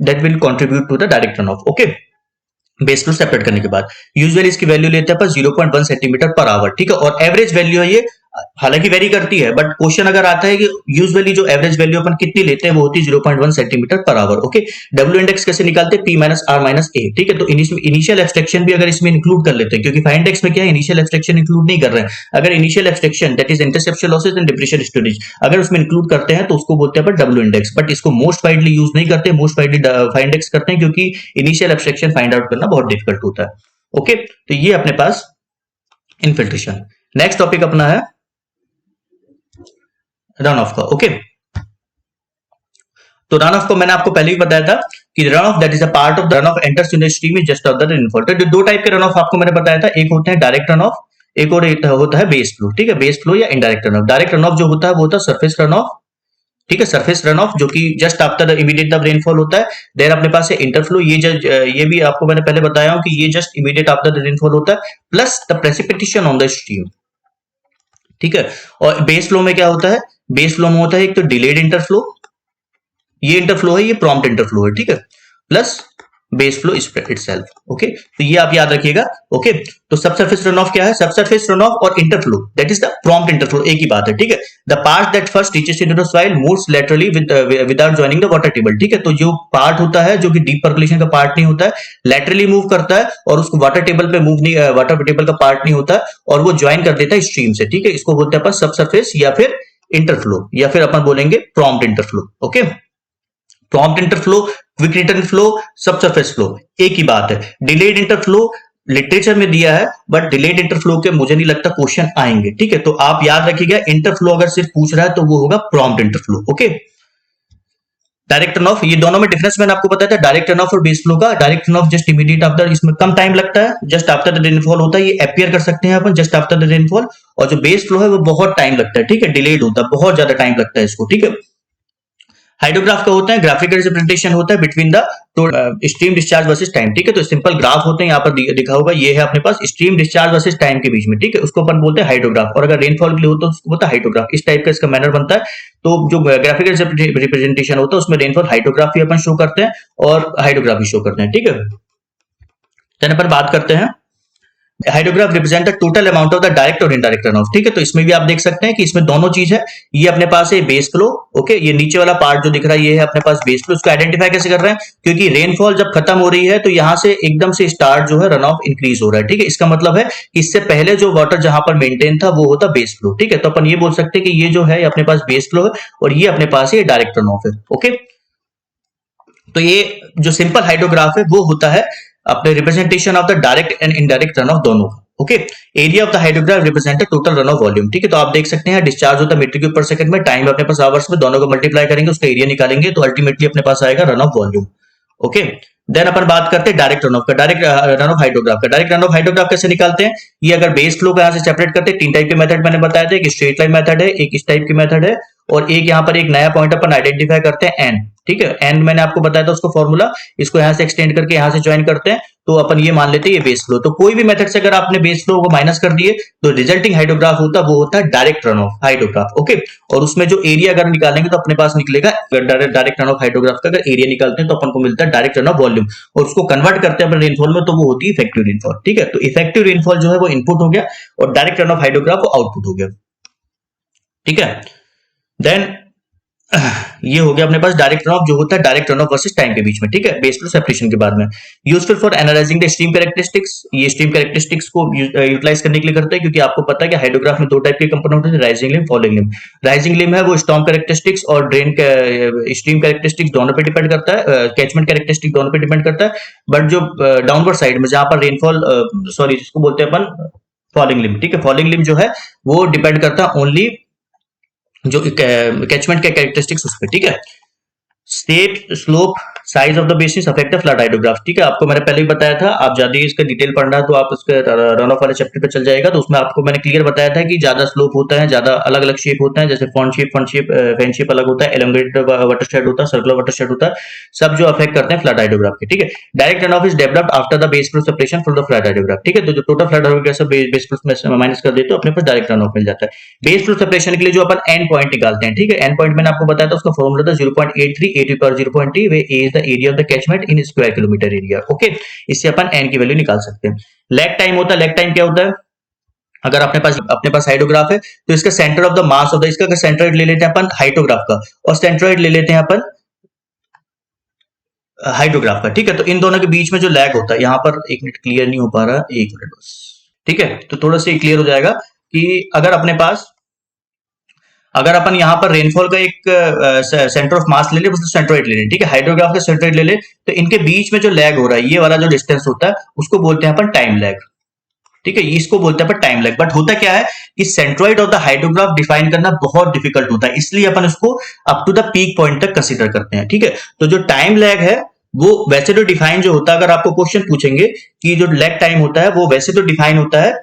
that will contribute to the direct run off. Okay, base flow separate करने के बाद यूजुअली इसकी वैल्यू लेते हैं पर 0.1 सेंटीमीटर पर आवर, ठीक है, और एवरेज वैल्यू है ये, हालांकि वेरी करती है, बट क्वेश्चन अगर आता है कि यूजुअली जो एवरेज वैल्यू अपन कितनी लेते हैं वो होती है 0.1 centimetre per hour. Okay, W index कैसे निकालते हैं, पी माइनस आर माइनस ए, ठीक है, तो इनिशियल एब्स्ट्रैक्शन भी अगर इसमें इंक्लूड कर लेते हैं, क्योंकि फाई इंडेक्स में क्या है इनिशियल एब्स्ट्रैक्शन इंक्लूड नहीं कर रहे हैं। अगर initial abstraction that is interception losses and depression storage अगर उसमें इंक्लूड करते हैं तो उसको बोलते हैं डब्ल्यू इंडेक्स, बट इसको मोस्ट वाइडली यूज नहीं करते, मोस्ट वाइडली फाई इंडेक्स करते हैं क्योंकि इनिशियल एब्स्ट्रैक्शन फाइंड आउट करना बहुत डिफिकल्ट होता है। ओके, तो ये अपने पास इन्फिल्ट्रेशन। नेक्स्ट टॉपिक अपना है रन ऑफ का। ओके, तो रन ऑफ को मैंने आपको पहले ही बताया था कि run of that is a part of the run of enters in the stream is just of the rainfall. तो दो टाइप के रन ऑफ आपको मैंने बताया था, एक होते हैं डायरेक्ट रन ऑफ, एक और होता है बेस फ्लो, ठीक है, बेस फ्लो या indirect run of. Direct run of जो होता है वो होता है सरफेस रन ऑफ, ठीक है, सरफेस रन ऑफ जो कि just after the immediate of rainfall होता है। देन अपने पास है इंटरफ्लो, ये भी आपको मैंने पहले बताया हूं कि ये just immediate after the rainfall होता है, plus the precipitation on the stream, ठीक है। और बेस फ्लो में क्या होता है, बेस फ्लो में होता है एक तो डिलेड इंटरफ्लो, ये इंटरफ्लो है, ये प्रॉम्प्ट इंटरफ्लो है, ठीक है, plus base flow itself. Okay, तो ये आप याद रखिएगा। ओके, तो सबसरफेस रन ऑफ क्या है, सबसरफेस रन ऑफ और इंटरफ्लो दैट इज द प्रॉम्प्ट इंटरफ्लो, एक ही बात है, ठीक है। The part that first reaches into the soil moves laterally without joining the water table, ठीक है, तो जो पार्ट होता है जो कि डीप पर्कुलेशन का पार्ट नहीं होता है, लैटरली मूव करता है और उसको वाटर टेबल पे मूव नहीं, वाटर टेबल का पार्ट नहीं होता है और वो ज्वाइन कर देता है स्ट्रीम से, ठीक है, इसको बोलते हैं अपन सबसरफेस या फिर इंटरफ्लो या फिर अपन बोलेंगे prompt interflow. Okay, prompt interflow, quick return flow, subsurface flow एक ही बात है। डिलेड इंटरफ्लो लिटरेचर में दिया है, बट डिलेड इंटरफ्लो के मुझे नहीं लगता क्वेश्चन आएंगे, ठीक है, तो आप याद रखिएगा इंटरफ्लो अगर सिर्फ पूछ रहा है तो वो होगा prompt interflow. Okay, direct run off, ये दोनों में डिफरेंस मैंने आपको बताया था, डायरेक्ट रन ऑफ और बेस फ्लो का। Direct run off just immediate after, इसमें कम टाइम लगता है, जस्ट आफ्टर द रेनफॉल होता है, ये अपीयर कर सकते हैं अपन जस्ट आफ्टर द रेनफॉल, और जो बेस फ्लो है वो बहुत टाइम लगता है, ठीक है, डिलेड होता है, बहुत ज्यादा टाइम लगता है इसको, ठीक है। हाइड्रोग्राफ का होता है ग्राफिकल रिप्रेजेंटेशन होता है between the stream discharge versus time, ठीक है, तो सिंपल ग्राफ होते हैं, यहाँ पर दिखा होगा, ये है अपने पास स्ट्रीम डिस्चार्ज वर्सेस टाइम के बीच में, ठीक है, उसको अपन बोलते हैं हाइड्रोग्राफ, और अगर रेनफॉल के लिए होता है उसको बोलता है हाइड्रोग्राफ, इस टाइप का इसका मैनर बनता है। तो जो ग्राफिकल रिप्रेजेंटेशन होता है उसमें रेनफॉल हाइड्रोग्राफी अपन शो करते हैं और हाइड्रोग्राफी शो करते हैं, ठीक है। देन अपन बात करते हैं hydrograph represent the total amount of the direct और इनडायरेक्ट रन ऑफ, ठीक है, तो इसमें भी आप देख सकते हैं कि इसमें दोनों चीज है, ये अपने पास है बेस फ्लो, ओके, ये नीचे वाला पार्ट जो दिख रहा है ये है अपने पास बेस फ्लो। इसको आइडेंटिफाई कैसे कर रहे हैं, क्योंकि रेनफॉल जब खत्म हो रही है तो यहाँ से एकदम से स्टार्ट जो है रन ऑफ इंक्रीज हो रहा है, ठीक है, इसका मतलब है इससे पहले जो वाटर जहां पर मेंटेन था वो होता बेस फ्लो, ठीक है, तो अपन ये बोल सकते हैं कि ये जो है अपने पास बेस फ्लो है और ये अपने पास ये डायरेक्ट रन ऑफ है। ओके, तो ये जो सिंपल हाइड्रोग्राफ है वो होता है अपने representation of the direct and indirect run off दोनों। Okay, area of the hydrograph represent total run off volume, ठीक है, तो आप देख सकते हैं डिस्चार्ज होता है मीटर क्यूब पर सेकंड में, टाइम अपने पास आवर्स में, दोनों को मल्टीप्लाई करेंगे उसका एरिया निकालेंगे तो अल्टीमेटली अपने पास आएगा run off volume. Okay, then अपन बात करते हैं डायरेक्ट रन ऑफ का, डायरेक्ट रन ऑफ हाइड्रोग्राफ का। डायरेक्ट रन ऑफ हाइड्रोग्राफ कैसे निकालते हैं, ये अगर बेस फ्लो को यहाँ से सेपरेट करते हैं, तीन टाइप के मेथड मैंने बताया था, एक स्ट्रेट लाइन मेथड है, एक इस टाइप की मेथड है, और एक यहाँ पर एक नया पॉइंट अपन आइडेंटिफाई करते हैं एन, ठीक है, एन मैंने आपको बताया था उसको फॉर्मूला, इसको यहाँ से एक्सटेंड करके यहाँ से ज्वाइन करते हैं तो अपन ये मान लेते हैं ये बेस फ्लो। तो कोई भी मेथड से अगर आपने बेस फ्लो को माइनस कर दिए तो रिजल्टिंग हाइड्रोग्राफ होता है वो होता है direct run off hydrograph. Okay, और उसमें जो एरिया अगर निकालेंगे तो अपने पास निकलेगा डायरेक्ट रन ऑफ हाइड्रोग्राफ का, अगर एरिया निकालते हैं तो अपन को मिलता है डायरेक्ट रन ऑफ वॉल्यूम, और उसको कन्वर्ट करते हैं अपने रेनफॉल में तो वो होती है इफेक्टिव रेनफॉल, ठीक है, तो इफेक्टिव रेनफॉल जो है वो इनपुट हो गया और डायरेक्ट रन ऑफ हाइड्रोग्राफ वो आउटपुट हो गया। ठीक है। देन ये हो गया अपने पास डायरेक्ट रन ऑफ, जो होता है direct run of versus time के बीच में, ठीक है, बेस फ्लो सेपरेशन के बाद में। Useful for analysing the stream characteristics, ये स्ट्रीम कैरेक्टरिस्टिक्स को यूटिलाइज करने के लिए करते हैं, क्योंकि आपको पता है कि हाइड्रोग्राफ में दो टाइप के कंपोनेंट होते हैं, राइजिंग लिम, फॉलिंग लिम। राइजिंग लिम है वो स्टॉर्म कैरेक्टरिस्टिक्स और ड्रेन स्ट्रीम कैरेक्टरिस्टिक्स दोनों पे डिपेंड करता है, कैचमेंट कैरेक्टरिस्टिक दोनों पे डिपेंड करता है। बट जो डाउनवर्ड साइड में जहां पर रेनफॉल, सॉरी जिसको बोलते हैं अपन फॉलिंग लिम, ठीक है, फॉलिंग लिम जो है वो डिपेंड करता है ओनली जो कैचमेंट के कैरेक्टरिस्टिक्स उस पर, ठीक है। Step, slope, size of the basis affect the flood hydrograph, ठीक है, आपको मैंने पहले ही बताया था। आप ज्यादा इसका डिटेल पढ़ना है तो आप उसके रन ऑफ वाले चैप्टर पे चल जाएगा, तो उसमें आपको मैंने क्लियर बताया था कि ज्यादा स्लोप होता है, ज्यादा अलग अलग शेप होता है, जैसे फॉन्ट शेप, फैन शेप अलग होता है, एलोंगेटेड वाटरशेड होता है, सर्कुलर वाटरशेड होता है, सब जो अफेक्ट करते हैं फ्लड हाइड्रोग्राफ के, ठीक है। Direct run of is developed after the base flow separation from the flood hydrograph, ठीक है। तो जो टोटल फ्लड हाइड्रोग्राफ से बेस फ्लो में माइनस कर देते हो, अपने पास डायरेक्ट रन ऑफ मिल जाता है। बेस फ्लो सेपरेशन के लिए जो अपन एंड पॉइंट निकालते हैं, ठीक है, एंड पॉइंट मैंने आपको बताया था, उसका फॉर्मूला था 0.83 a to the power 0.3, way a is the area of the catchment in square kilometer area, okay. इससे अपन n की वैल्यू निकाल सकते हैं। लैग टाइम होता है, लैग टाइम क्या होता है, अगर अपने पास हाइड्रोग्राफ है तो इसका centre of the mass of the, इसका सेंट्रोइड ले लेते हैं अपन हाइड्रोग्राफ का, और सेंट्रोइड ले लेते हैं अपन हाइड्रोग्राफ का, ठीक है। तो इन दोनों के बीच में जो लैग होता है, यहाँ पर एक मिनट क्लियर नहीं हो पा रहा, एक मिनट बस, ठीक है, तो थोड़ा सा क्लियर हो जाएगा कि अगर अपन यहाँ पर रेनफॉल का एक सेंटर ऑफ मास ले ले, मतलब सेंट्रोइड ले ले, ठीक है, हाइड्रोग्राफ का सेंट्रोइड ले ले, तो इनके बीच में जो लैग हो रहा है, ये वाला जो डिस्टेंस होता है, उसको बोलते हैं अपन टाइम लैग, ठीक है, इसको बोलते हैं अपन टाइम लैग। बट होता क्या है कि centroid of the hydrograph define करना बहुत डिफिकल्ट होता है, इसलिए अपन उसको up to the peak point तक कंसीडर करते हैं, ठीक है। तो जो टाइम लैग है वो वैसे तो डिफाइन जो होता है, अगर आपको क्वेश्चन पूछेंगे कि जो लैग टाइम होता है वो वैसे तो डिफाइन होता है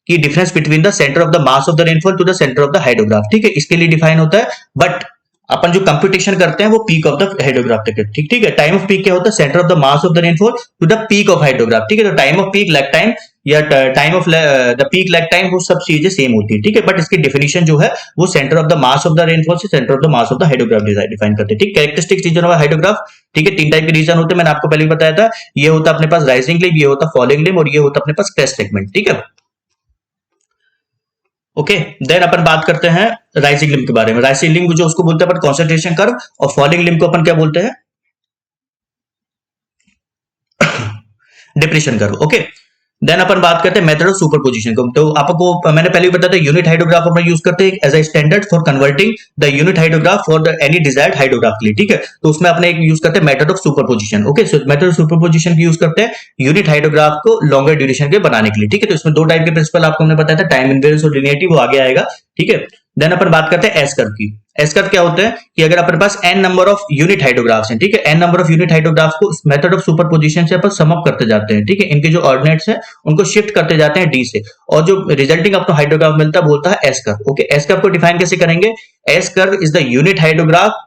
कि difference between the centre of the mass of the rainfall to the centre of the hydrograph, ठीक है, इसके लिए डिफाइन होता है। बट अपन जो कंप्यूटेशन करते हैं वो पीक ऑफ द हाइड्रोग्राफ तक है, ठीक है। टाइम ऑफ पीक क्या होता है, centre of the mass of the rainfall to the peak of hydrograph, ठीक है। तो time of peak, lag time या time of the peak, lag time, वो सब चीजें सेम होती है, ठीक है। बट इसकी डेफिनेशन जो है वो centre of the mass of the rainfall से centre of the mass of the hydrograph define करते हैं, ठीक। कैरेक्टरिस्टिक रीजन ऑफ हाइड्रोग्राफ, ठीक है, तीन टाइप के रीजन होते हैं, मैंने आपको पहले भी बताया था। ये होता है अपने पास राइजिंग लिम, ये होता है फॉलिंग लिम, और ये होता है अपने पास क्रेस्ट सेगमेंट, ठीक है। ओके, देन अपन बात करते हैं राइजिंग लिम के बारे में। राइजिंग लिम जो उसको बोलते हैं अपन कंसंट्रेशन कर्व, और फॉलिंग लिम को अपन क्या बोलते हैं, डिप्रेशन कर्व, ओके। देन अपन बात करते हैं मेथड ऑफ सुपरपोजिशन को। तो आपको मैंने पहले भी बताया था, यूनिट हाइड्रोग्राफ अपन यूज करते हैं as a standard for converting the unit hydrograph for the any desired hydrograph के लिए, ठीक है। तो उसमें अपने एक यूज करते हैं method of superposition, okay. So method of superposition की यूज करते हैं यूनिट हाइड्रोग्राफ को लॉन्गर ड्यूरेशन के बनाने के लिए, ठीक है। तो इसमें दो टाइप के प्रिंसिपल आपको हमने बताया था, टाइम इनवेरियंस और लिनियरिटी, वो आगे आएगा, ठीक है। देन अपन बात करते हैं एस कर्व की। एस कर्व क्या होता है कि अगर अपने पास n नंबर ऑफ यूनिट हाइड्रोग्राफ्स हैं, ठीक है, n नंबर ऑफ यूनिट हाइड्रोग्राफ्स को मेथड ऑफ सुपरपोजिशन से अपन सम अप करते जाते हैं, ठीक है। इनके जो ऑर्डिनेट्स हैं उनको शिफ्ट करते जाते हैं d से, और जो रिजल्टिंग अपना हाइड्रोग्राफ मिलता है बोलता है S curve, okay. S curve को डिफाइन कैसे करेंगे, S curve is the unit hydrograph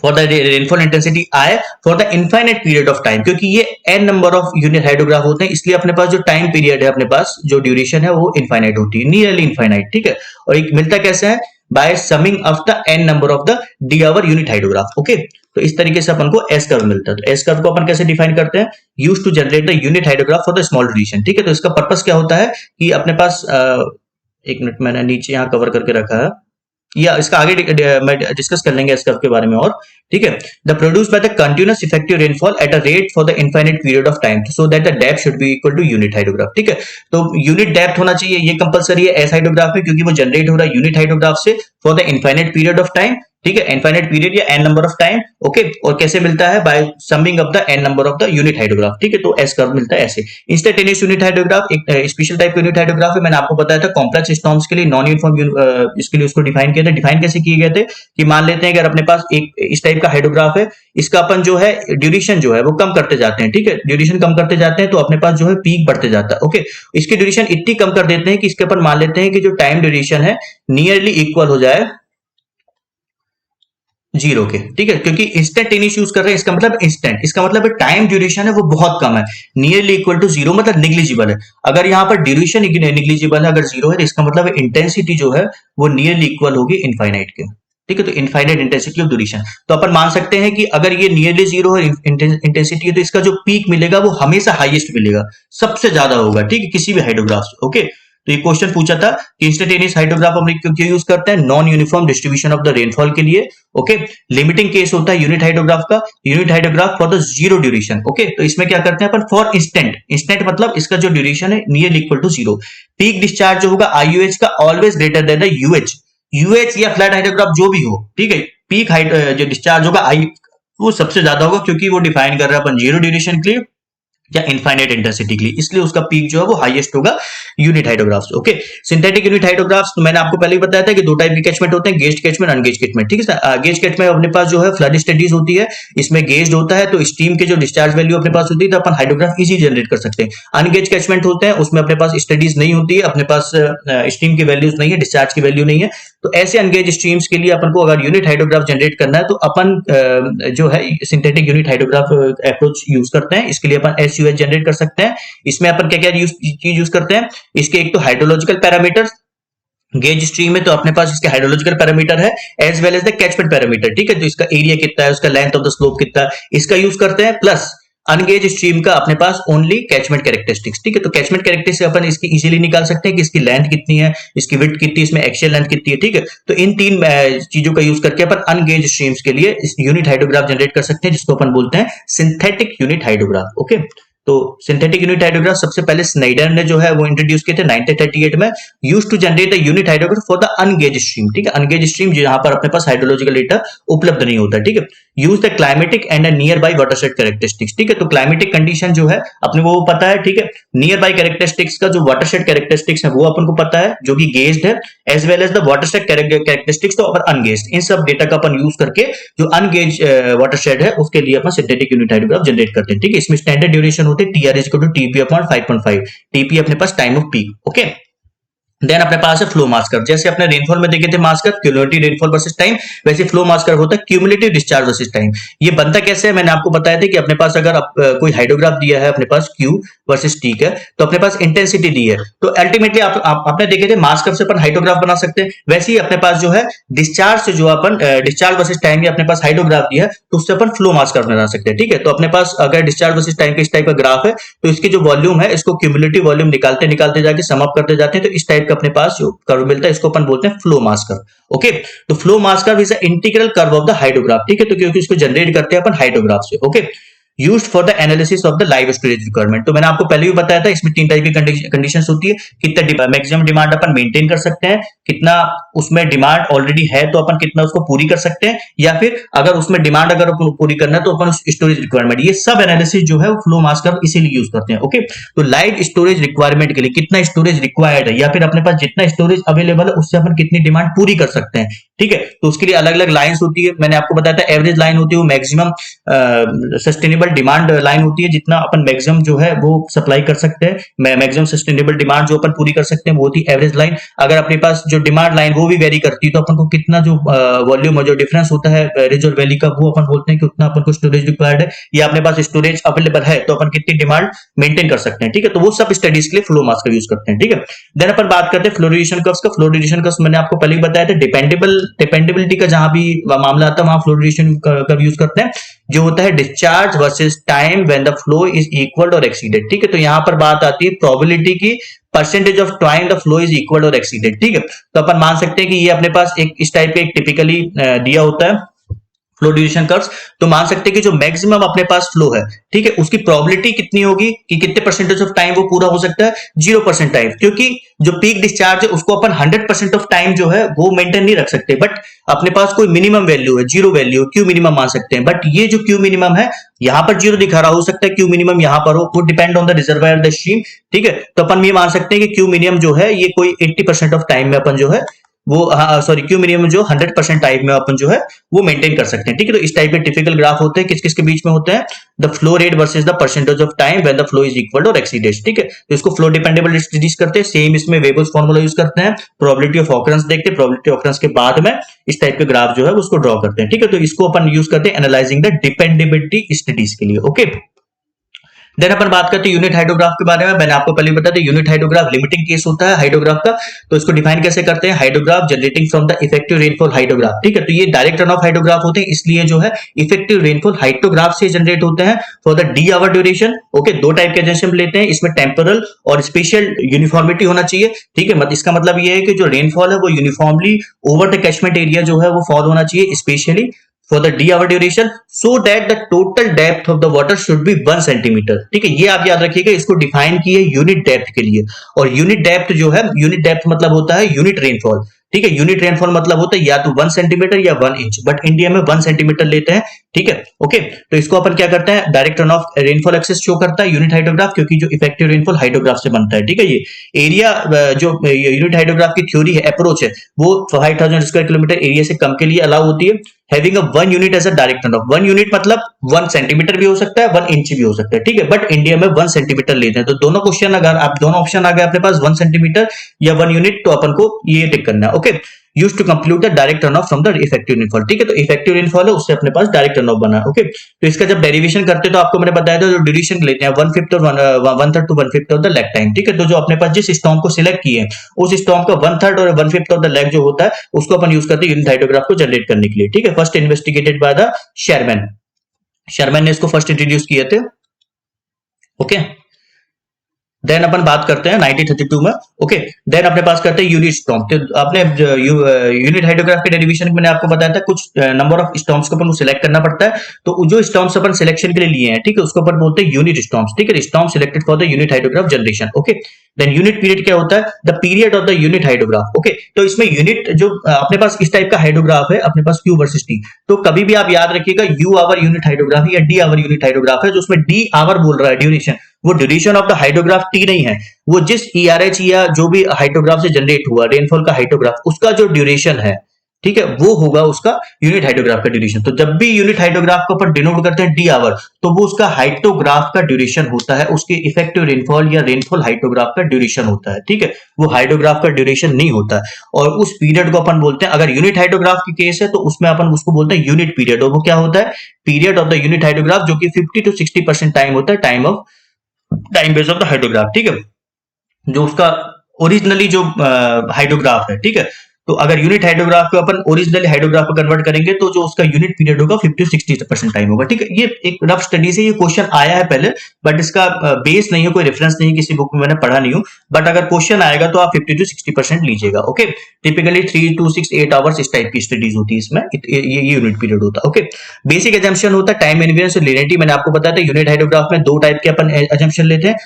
for the rainfall intensity I for the infinite period of time, क्योंकि ये n number of unit hydrograph होते हैं, इसलिए अपने पास जो टाइम पीरियड है, अपने पास जो ड्यूरेशन है वो इनफाइनाइट होती है, नियरली इनफाइनाइट, ठीक है। और एक मिलता कैसे है, by summing of the n number of the d hour unit hydrograph, okay. तो इस तरीके से अपन को एस कर्व मिलता है। तो एस कर्व को अपन कैसे डिफाइन करते हैं, use to generate the unit hydrograph for the small duration, ठीक है। तो इसका पर्पस क्या होता है कि अपने पास एक मिनट मैंने नीचे यहाँ कवर करके रखा है, या इसका आगे डिस्कस कर लेंगे इस कर्व के बारे में और, ठीक है। The produce by the continuous effective rainfall at a rate for the infinite period of time, so that the depth should be equal to unit hydrograph, ठीक है। तो यूनिट डेप्थ होना चाहिए, ये कंपलसरी है एस हाइड्रोग्राफ में, क्योंकि वो जनरेट हो रहा है यूनिट हाइड्रोग्राफ से for the infinite period of time, ठीक है, इनफाइनाइट पीरियड या n number of time, okay. और कैसे मिलता है, by summing of the n number of the unit hydrograph, ठीक है। तो एस कर्व मिलता है ऐसे। इंस्टेंटेनियस यूनिट हाइड्रोग्राफ एक स्पेशल टाइप का यूनिट हाइड्रोग्राफ है, मैंने आपको बताया था कॉम्प्लेक्स स्टॉर्म्स के लिए, नॉन यूनिफॉर्म इसके लिए उसको डिफाइन किया था। डिफाइन कैसे किए गए थे कि मान लेते हैं अगर अपने पास एक इस टाइप का हाइड्रोग्राफ है, इसका अपन जो है ड्यूरेशन जो है वो कम करते जाते हैं, ठीक है, ड्यूरेशन कम करते जाते हैं, तो अपने पास जो है पीक बढ़ते जाता है, ओके। इसकी ड्यूरेशन इतनी कम कर देते हैं कि इसके अपन मान लेते हैं कि जो टाइम ड्यूरेशन है नियरली इक्वल हो जाए जीरो के, ठीक है, क्योंकि इंस्टेंटेनियस यूज कर रहे हैं, इसका मतलब इंस्टेंट, इसका मतलब टाइम ड्यूरेशन है वो बहुत कम है, नियरली इक्वल टू जीरो मतलब निग्लिजिबल है। अगर यहाँ पर ड्यूरेशन निग्लिजिबल है, अगर जीरो है, तो इसका मतलब इंटेंसिटी जो है वो नियरली इक्वल होगी इनफाइनाइट के, ठीक है। तो इनफाइनाइट इंटेंसिटी ऑफ ड्यूरेशन, तो अपन मान सकते हैं कि अगर ये नियरली जीरो है इंटेंसिटी है, तो इसका जो पीक मिलेगा वो हमेशा हाईएस्ट मिलेगा, सबसे ज्यादा होगा, ठीक है, किसी भी हाइड्रोग्राफ से, ओके। तो ये क्वेश्चन पूछा था कि इंस्टेंटेनियस हाइड्रोग्राफ हम क्यों यूज करते हैं, non uniform distribution of the rainfall के लिए। ओके, लिमिटिंग केस होता है यूनिट हाइड्रोग्राफ का, unit hydrograph for the zero duration. Okay, तो इसमें क्या करते हैं अपन, फॉर इंस्टेंट, इंस्टेंट मतलब इसका जो ड्यूरेशन है near equal to zero. Peak discharge जो होगा आईयूएच का always greater than the UH, UH या फ्लैट हाइड्रोग्राफ जो भी हो, ठीक है, पीक हाइट जो डिस्चार्ज होगा आई वो सबसे ज्यादा होगा, क्योंकि वो डिफाइन कर रहा है अपन जीरो ड्यूरेशन के लिए या इनफाइनाइट इंटेंसिटी के लिए, इसलिए उसका पीक जो है वो हाईएस्ट होगा यूनिट हाइड्रोग्राफ्स। ओके, सिंथेटिक यूनिट हाइड्रोग्राफ्स तो मैंने आपको पहले ही बताया था कि दो टाइप के कैचमेंट होते हैं, गेज्ड कैचमेंट, अनगेज्ड कैचमेंट। ठीक है, गेज्ड कैचमेंट अपने पास जो है फ्लड स्टडीज होती है, इसमें गेज्ड होता है तो स्टीम के जो डिस्चार्ज वैल्यू अपने पास होती है तो अपन हाइड्रोग्राफ इजी जनरेट कर सकते हैं। अनगेज्ड कैचमेंट होते हैं उसमें अपने पास स्टडीज नहीं होती है, अपने पास स्टीम की वैल्यूज नहीं है, डिस्चार्ज की वैल्यू नहीं है, तो ऐसे अनगेज स्ट्रीम्स के लिए अपन को अगर यूनिट हाइड्रोग्राफ जनरेट करना है तो अपन जो है synthetic unit hydrograph approach use करते हैं। इसके लिए अपन एसयूएच जनरेट कर सकते हैं। इसमें अपन क्या क्या चीज यूज करते हैं, इसके एक तो हाइड्रोलॉजिकल पैरामीटर, गेज स्ट्रीम में तो अपने पास इसके हाइड्रोलॉजिकल पैरामीटर है as well as the catchment parameter. ठीक है, तो इसका एरिया कितना है, उसका लेंथ ऑफ द स्लोप कितना है, इसका यूज करते हैं। प्लस अनगेज स्ट्रीम का अपने पास ओनली कैचमेंट कैरेक्टरिस्टिक्स। ठीक है, तो कैचमेंट कैरेक्टरिस्टिक्स से अपन इसकी इजीली निकाल सकते हैं कि इसकी लेंथ कितनी है, इसकी विड्थ कितनी है, इसमें एक्सियल लेंथ कितनी है। ठीक है, तो इन तीन चीजों का यूज करके अपन अनगेज स्ट्रीम्स के लिए यूनिट हाइड्रोग्राफ जनरेट कर सकते हैं, जिसको अपन बोलते हैं सिंथेटिक यूनिट हाइड्रोग्राफ। ओके, तो सिंथेटिक यूनिट हाइड्रोग्राफ सबसे पहले स्नाइडर ने जो है वो इंट्रोड्यूस किए थे 1938 में, used to generate a unit hydrograph for the ungauged stream. ठीक है, अनगेज स्ट्रीम जहां पर अपने पास हाइड्रोलॉजिकल डेटा उपलब्ध नहीं होता। ठीक है, use the climatic and near by watershed characteristics. ठीक है, तो क्लाइमेटिक कंडीशन जो है अपने वो पता है। ठीक है, नियर बाई कैरेक्टरिस्टिक्स का जो वाटरशेड कैरेक्टरिस्टिक्स है वो अपन को पता है, जो कि गेज्ड है, as well as the watershed characteristics तो अपन अनगेज्ड, इन सब डेटा का अपन यूज करके जो अनगेज वाटरशेड है उसके लिए अपन सिंथेटिक यूनिट हाइड्रोग्राफ जनरेट करते हैं। ठीक है, इसमें स्टैंडर्ड ड्यूरेशन होते हैं TR is equal to TP upon 5.5, TP अपने पास time of peak. Okay, then अपने पास है फ्लो मास कर्व। जैसे अपने रेनफॉल में देखे थे मास curve cumulative rainfall versus time, वैसे फ्लो मास कर्व होता है क्यूमुलेटिव डिस्चार्ज वर्सेस टाइम। ये बनता कैसे है, मैंने आपको बताया था कि अपने पास अगर कोई हाइड्रोग्राफ दिया है अपने पास क्यू वर्सेस टी है, तो अपने पास इंटेंसिटी दी है, तो अल्टीमेटली आपने देखे थे मास कर्व से अपन हाइड्रोग्राफ बना सकते हैं। वैसे ही अपने पास जो है डिस्चार्ज से जो अपन डिस्चार्ज वर्सेस टाइम अपने पास हाइड्रोग्राफ दिया है तो उससे अपन फ्लो मास कर्व बना सकते हैं। ठीक है, तो अपने पास अगर डिस्चार्ज वर्सेस टाइम का इस टाइप का ग्राफ है तो इसकी जो वॉल्यूम है इसको क्यूमुलेटिव वॉल्यूम निकालते निकालते जाके सम अप करते जाते हैं, तो इस टाइप का अपने पास जो कर्व मिलता है इसको अपन बोलते हैं फ्लो मास कर्व। ओके, तो flow mass curve is a integral curve of the hydrograph. ठीक है, तो क्योंकि इसको जनरेट करते हैं अपन हाइड्रोग्राफ से। Okay, used for the analysis of the live storage requirement. तो मैंने आपको पहले भी बताया था इसमें तीन टाइप की कंडीशंस होती है, कितना मैक्सिमम डिमांड अपन मेंटेन कर सकते हैं, कितना उसमें डिमांड ऑलरेडी है तो अपन कितना उसको पूरी कर सकते हैं, या फिर अगर उसमें डिमांड अगर पूरी करना है तो अपन स्टोरेज रिक्वायरमेंट, ये सब एनालिसिस जो है वो फ्लो मास कर्व इसीलिए यूज करते हैं। ओके, तो लाइव स्टोरेज रिक्वायरमेंट के लिए कितना स्टोरेज रिक्वायर्ड है या फिर अपने पास जितना स्टोरेज अवेलेबल है उससे अपन कितनी डिमांड पूरी कर सकते हैं। ठीक है, तो उसके लिए अलग अलग लाइंस होती है, मैंने आपको बताया था एवरेज लाइन होती है वो मैक्सिमम सस्टेनेबल डिमांड लाइन होती है, जितना अपन मैक्सिमम जो है वो सप्लाई कर सकते हैं, मैक्सिमम सस्टेनेबल डिमांड जो अपन पूरी कर सकते हैं वो होती है एवरेज लाइन। अगर अपने पास जो डिमांड लाइन वो भी वेरी करती है तो अपन को कितना जो वॉल्यूम और जो डिफरेंस होता है रिज और वैली का वो अपन बोलते हैं कि उतना अपन को स्टोरेज रिक्वायर्ड है, या अपने पास स्टोरेज अवेलेबल है तो अपन कितनी डिमांड मेंटेन कर सकते हैं। ठीक है, तो वो सब स्टडीज के लिए फ्लो मास कर्व यूज करते हैं। ठीक है, देन अपन बात करते हैं फ्लो ड्यूरेशन कर्व्स का। फ्लो ड्यूरेशन कर्व्स मैंने आपको पहले ही बताया था, डिपेंडेबिलिटी का जहां भी मामला आता है वहां फ्लो ड्यूरेशन कर्व यूज करते हैं, जो होता है discharge versus time when the flow is equal और एक्सीडेड। ठीक है, तो यहां पर बात आती है प्रोबेबिलिटी की, percentage of time the flow is equal और एक्सीडेड। ठीक है, तो अपन मान सकते हैं कि ये अपने पास एक इस टाइप पे एक टिपिकली दिया होता है फ्लो ड्यूरेशन कर्व्स, तो मान सकते हैं कि जो मैक्सिमम अपने पास फ्लो है, ठीक है, उसकी प्रोबेबिलिटी कितनी होगी कि कितने परसेंटेज ऑफ टाइम वो पूरा हो सकता है, 0% टाइम, क्योंकि जो पीक डिस्चार्ज है उसको अपन 100% ऑफ टाइम जो है वो मेंटेन नहीं रख सकते, बट अपने पास कोई मिनिमम वैल्यू है, जीरो वैल्यू, क्यू मिनिमम मान सकते हैं। बट ये जो क्यू मिनिमम है यहां पर जीरो दिखा रहा, हो सकता है क्यू मिनिमम यहां पर हो, वो depend on the reservoir the stream. ठीक है, तो अपन ये मान सकते हैं कि क्यू मिनिमम जो है ये कोई 80% ऑफ टाइम में अपन जो है वो सॉरी क्यू मिनिमम जो 100% टाइप में अपन जो है वो मेंटेन कर सकते हैं। ठीक है, तो इस टाइप के टिपिकल ग्राफ होते हैं, किस किस के बीच में होते हैं, the flow rate versus the percentage of time when the flow is equal और एक्सीडेड। ठीक है, तो इसको फ्लो डिपेंडेबल स्टडीज करते हैं, सेम इसमें वेबल्स फार्मूला यूज करते हैं, प्रोबेबिलिटी ऑफ ऑकरेंस देखते हैं, प्रोबेबिलिटी ऑफ ऑकरेंस के बाद में इस टाइप के ग्राफ जो है उसको ड्रॉ करते हैं। ठीक है, तो इसको अपन यूज करते हैं एनालाइजिंग द डिपेंडेबिलिटी स्टडीज के लिए। ओके, देन अपन बात करते हैं यूनिट हाइड्रोग्राफ के बारे में। मैंने आपको पहले बताया था यूनिट हाइड्रोग्राफ लिमिटिंग केस होता है हाइड्रोग्राफ का, तो इसको डिफाइन कैसे करते हैं, hydrograph generating from the effective rainfall hydrograph, ठीक है। तो ये डायरेक्ट रन ऑफ हाइड्रोग्राफ होते हैं, इसलिए जो है इफेक्टिव रेनफॉल हाइड्रोग्राफ से जनरेट होते हैं for the D hour duration. Okay, दो टाइप के एजेंशन लेते हैं, इसमें टेम्पोरल और स्पेशल यूनिफॉर्मिटी होना चाहिए, ठीक है। इसका मतलब ये है कि जो रेनफॉल है वो uniformly over the catchment area जो है वो फॉल होना चाहिए, specially for the d hour duration so that the total depth of the water should be 1 centimetre, ठीक है। ये आप याद रखिएगा, इसको डिफाइन किए यूनिट डेप्थ के लिए। और यूनिट डेप्थ जो है, यूनिट डेप्थ मतलब होता है यूनिट रेनफॉल, ठीक है। यूनिट रेनफॉल मतलब होता है या तो 1 सेंटीमीटर या 1 इंच, बट इंडिया में 1 सेंटीमीटर लेते हैं, ठीक है। ओके, तो इसको अपन क्या करते हैं, direct run off rainfall excess show करता है यूनिट हाइड्रोग्राफ, क्योंकि जो इफेक्टिव रेनफॉल हाइड्रोग्राफ से बनता है, ठीक है। ये एरिया जो यूनिट हाइड्रोग्राफ की थ्योरी है, अप्रोच है, वो 5000 स्क्वायर किलोमीटर एरिया से कम के लिए अलाउ होती है। Having a 1 unit as a direct run off, 1 unit मतलब 1 सेंटीमीटर भी हो सकता है, 1 इंच भी हो सकता है, ठीक है। बट इंडिया में 1 सेंटीमीटर लेते हैं। तो दोनों क्वेश्चन अगर आप दोनों ऑप्शन आ गए अपने पास 1 सेंटीमीटर या 1 यूनिट, तो अपन को ये टिक करना है। Okay, use to compute the direct run off from the effective rainfall, ठीक है। तो इफेक्टिव रेनफॉल है, उससे अपने पास डायरेक्ट रन ऑफ बना है। ओके, तो इसका जब डेरिवेशन करते हैं तो आपको मैंने बताया था, जो ड्यूरेशन लेते हैं 1/5 और 1/3 to 1/5 of the lag time, ठीक है। तो जो अपने पास जिस स्टॉर्म को सिलेक्ट किए हैं, उस स्टॉर्म का 1/3 और 1/5 ऑफ द लैग जो होता है, उसको अपन यूज करते हैं यूनिट हाइड्रोग्राफ को जनरेट करने के लिए, ठीक है। First investigated by the Sherman, Sherman ने इसको फर्स्ट इंट्रोड्यूस किए थे। ओके, देन अपन बात करते हैं 1932 में। ओके, देन अपने पास करते हैं यूनिट स्टॉर्म। तो आपने यूनिट हाइड्रोग्राफ के डेरिवेशन मैंने आपको बताया था, कुछ नंबर ऑफ स्टॉर्म्स को अपन को सिलेक्ट करना पड़ता है। तो जो स्टॉर्म्स अपन सिलेक्शन के लिए लिए हैं, ठीक है, उसको अपन बोलते हैं यूनिट स्टॉर्म्स, ठीक है। Storm selected for the unit hydrograph generation. Okay, then unit period क्या होता है, the period of the unit hydrograph. Okay, तो इसमें यूनिट जो अपने पास इस टाइप का हाइड्रोग्राफ है अपने पास Q वर्सेस T, तो कभी भी आप याद रखिएगा U आवर यूनिट हाइड्रोग्राफ या D आवर यूनिट हाइड्रोग्राफ है, जो उसमें D आवर बोल रहा है ड्यूरेशन, वो duration of the hydrograph T नहीं है, वो जिस ERH या जो भी हाइड्रोग्राफ से जनरेट हुआ रेनफॉल का हाइड्रोग्राफ, उसका जो ड्यूरेशन है, ठीक है, वो होगा उसका यूनिट हाइड्रोग्राफ का ड्यूरेशन। तो जब भी यूनिट हाइड्रोग्राफ को अपन डिनोट करते हैं डी आवर, तो वो उसका हाइड्रोग्राफ का ड्यूरेशन होता है, उसके इफेक्टिव रेनफॉल या रेनफॉल हाइड्रोग्राफ का ड्यूरेशन होता है, ठीक है। वो हाइड्रोग्राफ का ड्यूरेशन नहीं होता है। और उस पीरियड को अपन बोलते हैं, अगर यूनिट हाइड्रोग्राफ की केस है तो उसमें अपन उसको बोलते हैं यूनिट पीरियड, और वो क्या होता है, period of the unit hydrograph, जो कि 50 to 60% टाइम होता है, time base of the hydrograph, ठीक है, जो उसका ओरिजिनली जो हाइड्रोग्राफ है, ठीक है। तो अगर यूनिट हाइड्रोग्राफ को अपन ओरिजिनल हाइड्रोग्राफ में कन्वर्ट करेंगे तो जो उसका यूनिट पीरियड होगा 50-60% टाइम होगा, ठीक है। ये एक रफ स्टडी से ये क्वेश्चन आया है पहले, बट इसका बेस नहीं है, कोई रेफरेंस नहीं है, किसी बुक में मैंने पढ़ा नहीं हूं, बट अगर क्वेश्चन आएगा तो आप 50-60% लीजिएगा। ओके, टिपिकली 3 to 6 8 आवर्स इस टाइप की स्टडीज होती है इसमें, ये यूनिट पीरियड होता है। ओके, बेसिक एजम्पशन होता है टाइम इनवेरियंस और लिनियरिटी। मैंने आपको बताया था यूनिट हाइड्रोग्राफ में दो टाइप के अपन एजम्पशन लेते हैं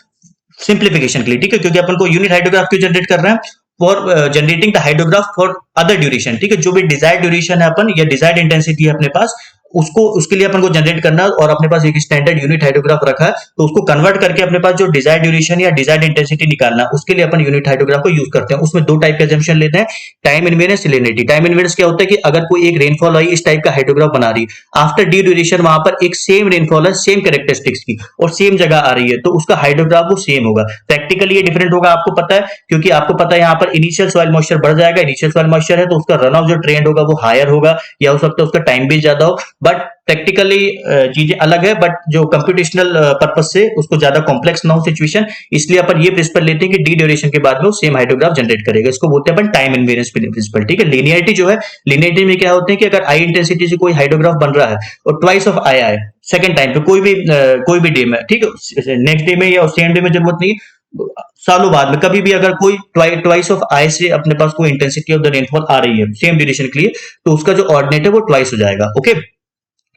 सिंप्लीफिकेशन के लिए, ठीक है, क्योंकि अपन को यूनिट हाइड्रोग्राफ क्यों जनरेट कर रहे हैं, for generating the hydrograph for other duration, ठीक है। जो भी डिजायर्ड ड्यूरेशन है अपन या डिजायर्ड इंटेंसिटी है अपने पास, उसको उसके लिए अपन को जनरेट करना है, और अपने पास एक स्टैंडर्ड यूनिट हाइड्रोग्राफ रखा है, तो उसको कन्वर्ट करके अपने पास जो डिजायर्ड ड्यूरेशन या डिजायर्ड इंटेंसिटी निकालना है, उसके लिए अपन यूनिट हाइड्रोग्राफ को यूज करते हैं। उसमें दो टाइप के एजम्पशन लेते हैं, time invariance, linearity. Time invariance क्या होता है कि अगर कोई एक रेनफॉल आई इस टाइप का हाइड्रोग्राफ बना रही, आफ्टर डी ड्यूरेशन वहां पर एक सेम रेनफॉल है, सेम कैरेक्टरिस्टिक्स की और सेम जगह आ रही है, तो उसका हाइड्रोग्राफ वो सेम होगा। प्रैक्टिकली ये डिफरेंट होगा, आपको पता है, क्योंकि आपको पता है यहाँ पर इनिशियल सॉइल मॉइस्चर बढ़ जाएगा, इनिशियल सॉइल मॉइस्चर है तो उसका रन ऑफ जो ट्रेंड होगा वो हायर होगा, या हो सकता है उसका टाइम भी ज्यादा हो, बट प्रैक्टिकली चीजें अलग है, बट जो कंप्यूटेशनल पर्पज से उसको ज्यादा कॉम्प्लेक्स ना हो सिचुएशन, इसलिए अपन ये प्रिंसिपल लेते हैं कि डी ड्यूरेशन के बाद में वो सेम हाइड्रोग्राफ जनरेट करेगा। इसको बोलते हैं अपन टाइम इनवेरियंस प्रिंसिपल, ठीक है। लिनियरिटी जो है, लिनियरिटी में क्या होते हैं कि अगर आई इंटेंसिटी से कोई हाइड्रोग्राफ बन रहा है और ट्वाइस ऑफ आई आए सेकंड टाइम पे कोई भी डे में, ठीक है, नेक्स्ट डे में या सेम डे में जरूरत नहीं, सालों बाद में कभी भी अगर कोई ट्वाइस ऑफ आई से अपने पास कोई इंटेंसिटी ऑफ द रेनफॉल आ रही है सेम ड्यूरेशन के लिए, तो उसका जो ऑर्डिनेट है वो ट्वाइस हो जाएगा। ओके,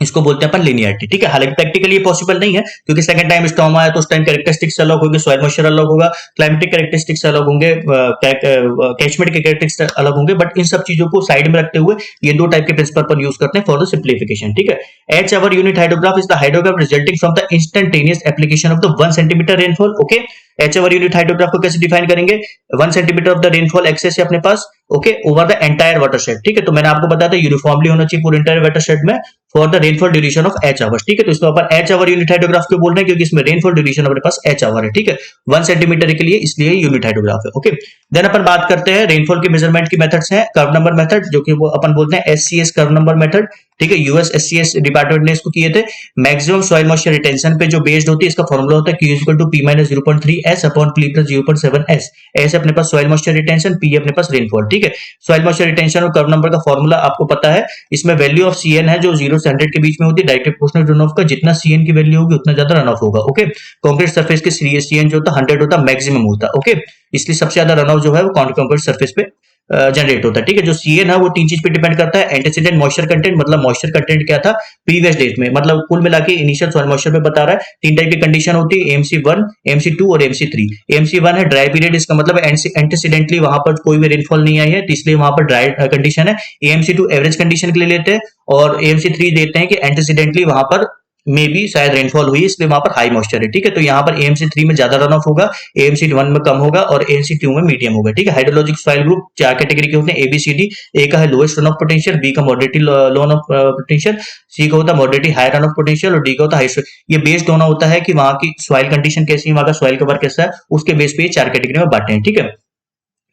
इसको बोलते हैं अपन लिनियरिटी, ठीक है। हालांकि प्रैक्टिकली ये पॉसिबल नहीं है, क्योंकि सेकंड टाइम स्टॉर्म आया तो उस टाइम कैरेक्टरिस्टिक्स अलग होंगे, सॉइल मॉइस्चर अलग होगा, क्लाइमेटिक कैरेक्टरिस्टिक्स अलग होंगे, कैचमेंट के कैरेक्टरिस्टिक्स अलग होंगे, बट इन सब चीजों को साइड में रखते हुए ये दो टाइप के प्रिंसिपल पर यूज करते हैं फॉर द सिंप्लीफिकेशन, ठीक है। H hour unit hydrograph is the hydrograph resulting from the instantaneous application of the 1 centimetre rainfall. Okay, H hour unit hydrograph को कैसे डिफाइन करेंगे, 1 centimetre of the rainfall excess है अपने पास, okay, over the entire watershed, ठीक है। तो मैंने आपको बताया था यूनिफॉर्मली होना चाहिए पूरे एंटायर वाटरशेड में for the rainfall duration of H hours, ठीक है। तो इसको अपन एच आवर यूनिट हाइड्रोग्राफ क्यों बोल रहे हैं, क्योंकि इसमें रेनफॉल ड्यूरेशन अपने पास एच आवर है, ठीक है, 1 सेंटीमीटर के लिए, इसलिए यूनिट हाइड्रोग्राफ है। ओके, देन अपन बात करते हैं रेनफॉल के मेजरमेंट की मेथड्स हैं, कर्व नंबर मेथड, जो कि वो अपन बोलते हैं SCS कर्व नंबर मेथड, ठीक है, यूएसएससीएस डिपार्टमेंट ने इसको किए थे। मैक्सिमम सॉइल मॉइस्चर रिटेंशन पे जो बेस्ड होती है, इसका फॉर्मूला होता है Q equal to P minus 0.3 S upon P plus 0.7 S। S अपने पास सॉइल मॉइस्चर रिटेंशन, P अपने पास रेनफॉल। ठीक है, सॉइल मॉइस्चर रिटेंशन और कर्व नंबर का फॉर्मूला आपको पता है। इसमें वैल्यू ऑफ CN है जो 0 से 100 के बीच में होती है, डायरेक्ट प्रोपोर्शनल रन ऑफ का। जितना CN की वैल्यू होगी उतना ज्यादा रन ऑफ होगा। ओके, कंक्रीट सरफेस के CN जो होता है 100 होता है, मैक्सिमम होता है। ओके, इसलिए सबसे ज्यादा रन ऑफ जो है वो कंक्रीट सरफेस पे जनरेट होता है। ठीक है, जो CN है वो तीन चीज पे डिपेंड करता है। एंटीसीडेंट मॉइस्चर कंटेंट, मतलब मॉइस्चर कंटेंट क्या था प्रीवियस डेज में, मतलब कुल मिला के इनिशियल सॉइल मॉइस्चर पे बता रहा है। तीन टाइप की कंडीशन होती है, AMC1, AMC2 और AMC3। AMC1 है ड्राई पीरियड, इसका मतलब एंटीसीडेंटली वहां पर कोई भी रेनफॉल नहीं आई है, तो इसलिए वहां पर ड्राई कंडीशन है। AMC2 एवरेज कंडीशन के लिए लेते हैं, और AMC3 देते हैं कि एंटीसीडेंटली वहां पर मे बी शायद रेनफॉल हुई, इसलिए वहां पर हाई मॉइस्चर है। ठीक है, तो यहाँ पर AMC3 में ज्यादा रन ऑफ होगा, AMC1 में कम होगा और AMC2 में मीडियम होगा। ठीक है, हाइड्रोलॉजिक सॉइल ग्रुप चार कैटेगरी के होते हैं, ABCD। ए का है lowest run off potential, B का moderately low run off potential, C का होता है moderately high run off potential और डी का होता है हाई। ये बेस्ड होना होता है कि वहां की सॉइल कंडीशन कैसी है, वहां का सॉइल कवर कैसा है, उसके बेस पे चार कैटेगरी में बांटे हैं। ठीक है,